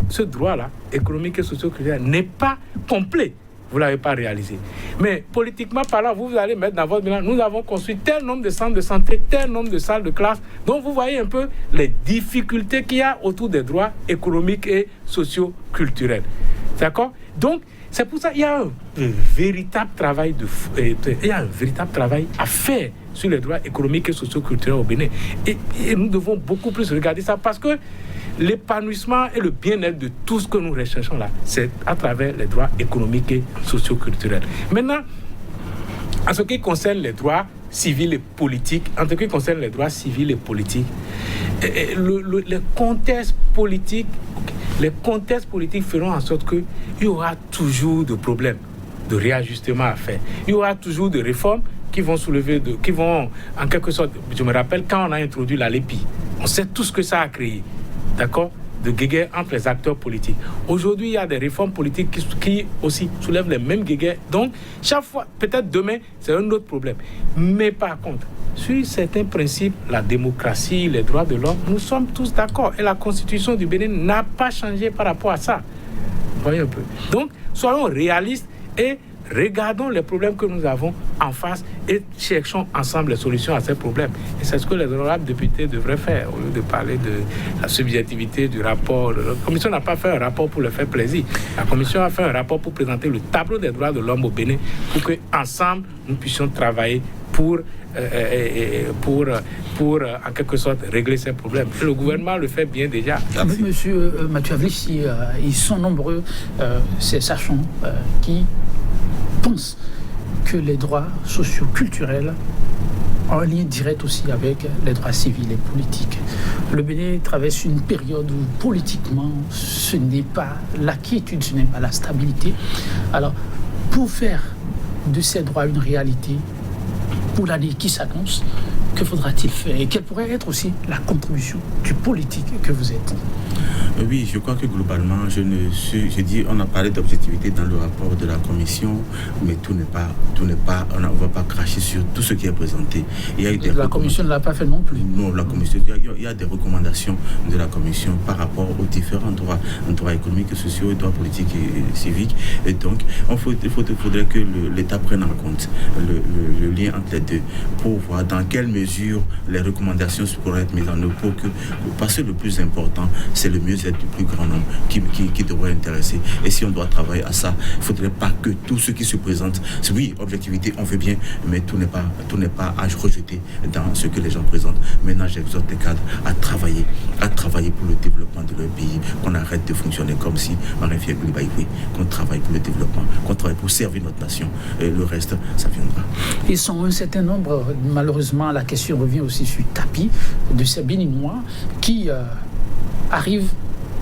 ce droit-là, économique et socio-culturel, n'est pas complet. Vous ne l'avez pas réalisé. Mais politiquement parlant, vous allez mettre dans votre bilan, nous avons construit tel nombre de centres de santé, tel nombre de salles de classe. Donc vous voyez un peu les difficultés qu'il y a autour des droits économiques et socio-culturels. D'accord? Donc, c'est pour ça qu'il y a un véritable travail à faire sur les droits économiques et socio-culturels au Bénin. Et nous devons beaucoup plus regarder ça parce que l'épanouissement et le bien-être de tout ce que nous recherchons là, c'est à travers les droits économiques et socio-culturels. Maintenant, en ce qui concerne les droits civils et politiques, les contextes politiques feront en sorte qu'il y aura toujours de problèmes de réajustement à faire. Il y aura toujours de réformes qui vont en quelque sorte, je me rappelle quand on a introduit la LEPI, on sait tout ce que ça a créé. D'accord, de guéguerre entre les acteurs politiques. Aujourd'hui, il y a des réformes politiques qui aussi soulèvent les mêmes guéguerres. Donc, chaque fois, peut-être demain, c'est un autre problème. Mais par contre, sur certains principes, la démocratie, les droits de l'homme, nous sommes tous d'accord. Et la Constitution du Bénin n'a pas changé par rapport à ça. Vous voyez un peu. Donc, soyons réalistes et regardons les problèmes que nous avons en face et cherchons ensemble les solutions à ces problèmes. Et c'est ce que les honorables députés devraient faire, au lieu de parler de la subjectivité du rapport. La Commission n'a pas fait un rapport pour le faire plaisir. La Commission a fait un rapport pour présenter le tableau des droits de l'homme au Bénin pour qu'ensemble, nous puissions travailler pour en quelque sorte régler ces problèmes. Et le gouvernement le fait bien déjà. Monsieur Mathieu Avlissi, ils sont nombreux, ces sachants, qui pensent que les droits socio-culturels ont un lien direct aussi avec les droits civils et politiques. Le Bénin traverse une période où politiquement ce n'est pas la quiétude, ce n'est pas la stabilité. Alors, pour faire de ces droits une réalité, pour l'année qui s'annonce, que faudra-t-il faire et quelle pourrait être aussi la contribution du politique que vous êtes? Oui, je crois que globalement, on a parlé d'objectivité dans le rapport de la commission, mais tout n'est pas, on ne va pas cracher sur tout ce qui est présenté. La commission ne l'a pas fait non plus. Non, la commission, il y a des recommandations de la commission par rapport aux différents droits économiques, sociaux, droits politiques et civiques. Et donc, il faudrait que l'État prenne en compte le lien entre les deux pour voir dans quelle mesure les recommandations pourraient être mises en œuvre parce que le plus important, c'est le mieux-être du plus grand nombre qui devrait intéresser. Et si on doit travailler à ça, il ne faudrait pas que tout ce qui se présente, oui, objectivité, on veut bien, mais tout n'est pas à rejeter dans ce que les gens présentent. Maintenant, j'exhorte les cadres à travailler pour le développement de leur pays, qu'on arrête de fonctionner comme si on avait fait qu'on travaille pour le développement, qu'on travaille pour servir notre nation. Et le reste, ça viendra. Ils sont un certain nombre, malheureusement, la question revient aussi sur le tapis de ces Béninois qui arrivent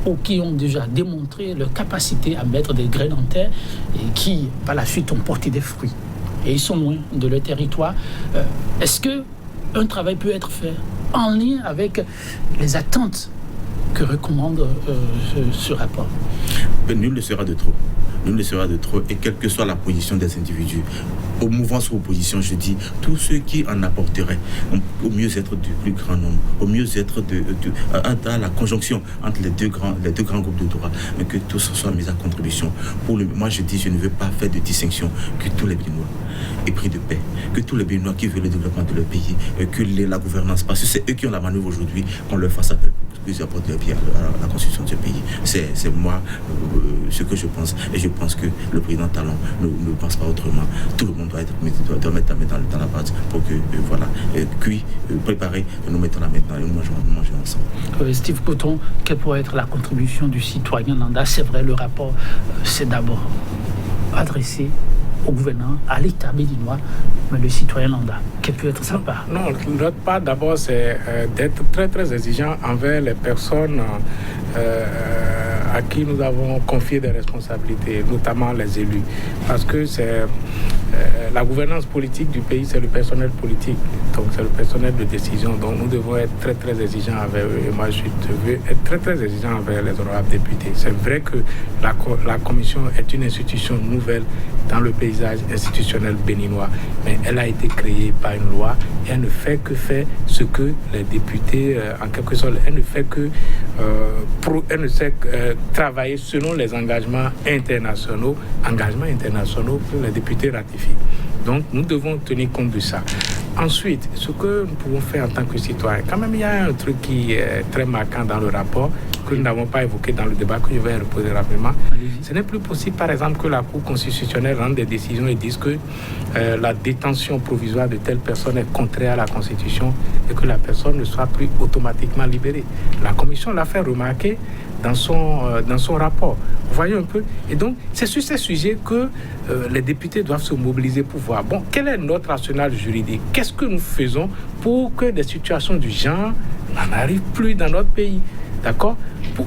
ou qui ont déjà démontré leur capacité à mettre des graines en terre et qui, par la suite, ont porté des fruits. Et ils sont loin de leur territoire. Est-ce qu'un travail peut être fait en lien avec les attentes que recommande ce rapport? Nul ne sera de trop. Nul ne sera de trop, et quelle que soit la position des individus, au mouvement sous opposition, je dis, tous ceux qui en apporteraient au mieux-être du plus grand nombre, au mieux-être à la conjonction entre les deux grands groupes de droits, que tous soient mis à contribution. Moi, je dis, je ne veux pas faire de distinction, que tous les Béninois aient pris de paix, que tous les Béninois qui veulent le développement de leur pays, que la gouvernance, parce que c'est eux qui ont la manœuvre aujourd'hui, qu'on leur fasse appel pour qu'ils apportent leur pied à la constitution de ce pays. C'est moi ce que je pense, et je pense que le président Talon ne pense pas autrement. Tout le monde doit mettre la main dans la pâte pour que, préparer, nous mettons la main dans et nous mangeons ensemble. Steve Coton, quelle pourrait être la contribution du citoyen lambda? C'est vrai, le rapport, c'est d'abord adressé au gouvernement, à l'État béninois, mais le citoyen lambda, quelle peut être sa part? Non, notre part d'abord, c'est d'être très très exigeant envers les personnes à qui nous avons confié des responsabilités, notamment les élus. Parce que c'est la gouvernance politique du pays, c'est le personnel politique, donc c'est le personnel de décision. Donc nous devons être très très exigeants envers eux. Et moi, je veux être très très exigeant envers les honorables députés. C'est vrai que la commission est une institution nouvelle dans le paysage institutionnel béninois, mais elle a été créée par une loi et elle ne fait que faire ce que les députés, en quelque sorte, elle ne fait que travailler selon les engagements internationaux que les députés ratifient. Donc nous devons tenir compte de ça. Ensuite, ce que nous pouvons faire en tant que citoyens, quand même il y a un truc qui est très marquant dans le rapport, que nous n'avons pas évoqué dans le débat, que je vais reposer rapidement. Ce n'est plus possible, par exemple, que la Cour constitutionnelle rende des décisions et dise que la détention provisoire de telle personne est contraire à la Constitution et que la personne ne soit plus automatiquement libérée. La Commission l'a fait remarquer dans son rapport. Vous voyez un peu? Et donc, c'est sur ces sujets que les députés doivent se mobiliser pour voir, bon, quel est notre arsenal juridique? Qu'est-ce que nous faisons pour que des situations du genre n'en arrivent plus dans notre pays? D'accord?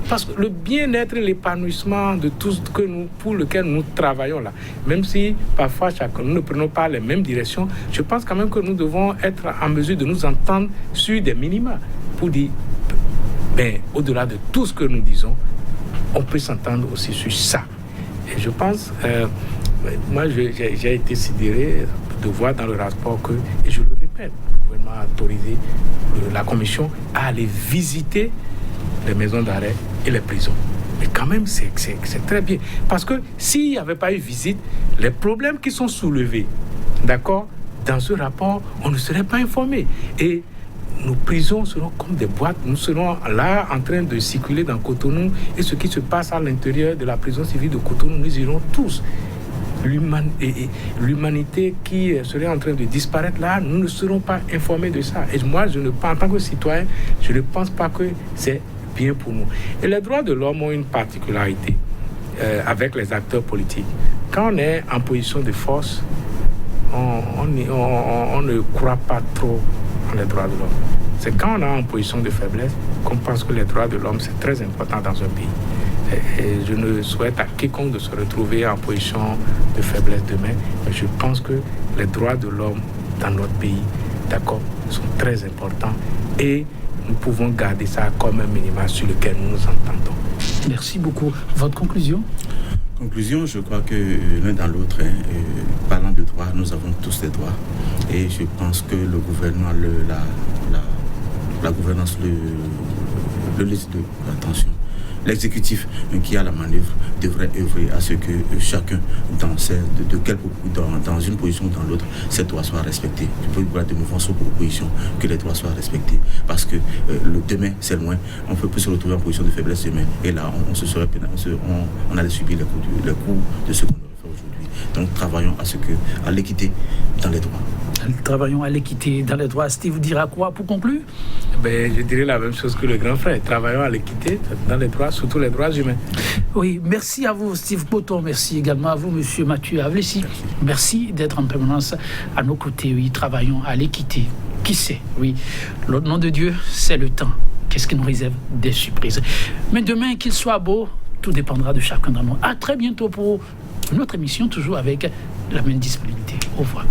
Parce que le bien-être et l'épanouissement de tout ce pour lequel nous travaillons là, même si parfois nous ne prenons pas les mêmes directions, je pense quand même que nous devons être en mesure de nous entendre sur des minima pour dire, au-delà de tout ce que nous disons, on peut s'entendre aussi sur ça. Et je pense, moi j'ai été sidéré de voir dans le rapport que, et je le répète, le gouvernement a autorisé la commission à aller visiter les maisons d'arrêt et les prisons. Mais quand même, c'est très bien. Parce que s'il n'y avait pas eu visite, les problèmes qui sont soulevés, d'accord, dans ce rapport, on ne serait pas informé. Et nos prisons seront comme des boîtes. Nous serons là en train de circuler dans Cotonou. Et ce qui se passe à l'intérieur de la prison civile de Cotonou, nous irons tous. l'humanité qui serait en train de disparaître, là, nous ne serons pas informés de ça. Et moi, en tant que citoyen, je ne pense pas que c'est bien pour nous. Et les droits de l'homme ont une particularité avec les acteurs politiques. Quand on est en position de force, on ne croit pas trop en les droits de l'homme. C'est quand on est en position de faiblesse qu'on pense que les droits de l'homme, c'est très important dans un pays. Et je ne souhaite à quiconque de se retrouver en position de faiblesse demain, mais je pense que les droits de l'homme dans notre pays, d'accord, sont très importants et nous pouvons garder ça comme un minimum sur lequel nous nous entendons. Merci beaucoup. Votre conclusion ? Conclusion, je crois que l'un dans l'autre, parlant de droits, nous avons tous des droits. Et je pense que le gouvernement, la gouvernance, l'exécutif qui a la manœuvre devrait œuvrer à ce que chacun, dans une position ou dans l'autre, ses droits soient respectés. Il peut y avoir des mouvements sur opposition, que les droits soient respectés. Parce que le demain, c'est loin. On peut plus se retrouver en position de faiblesse demain. Et là, on allait subir les coups de ce qu'on aurait fait aujourd'hui. Donc, travaillons à l'équité dans les droits. Travaillons à l'équité dans les droits. Steve dira quoi pour conclure ? Je dirais la même chose que le grand frère. Travaillons à l'équité dans les droits, surtout les droits humains. Oui, merci à vous, Steve Poton. Merci également à vous, Monsieur Mathieu Avlessi. Merci d'être en permanence à nos côtés. Oui, travaillons à l'équité. Qui sait ? Oui, le nom de Dieu, c'est le temps. Qu'est-ce qui nous réserve ? Des surprises. Mais demain, qu'il soit beau, tout dépendra de chacun d'entre nous. À très bientôt pour notre émission, toujours avec la même disponibilité. Au revoir.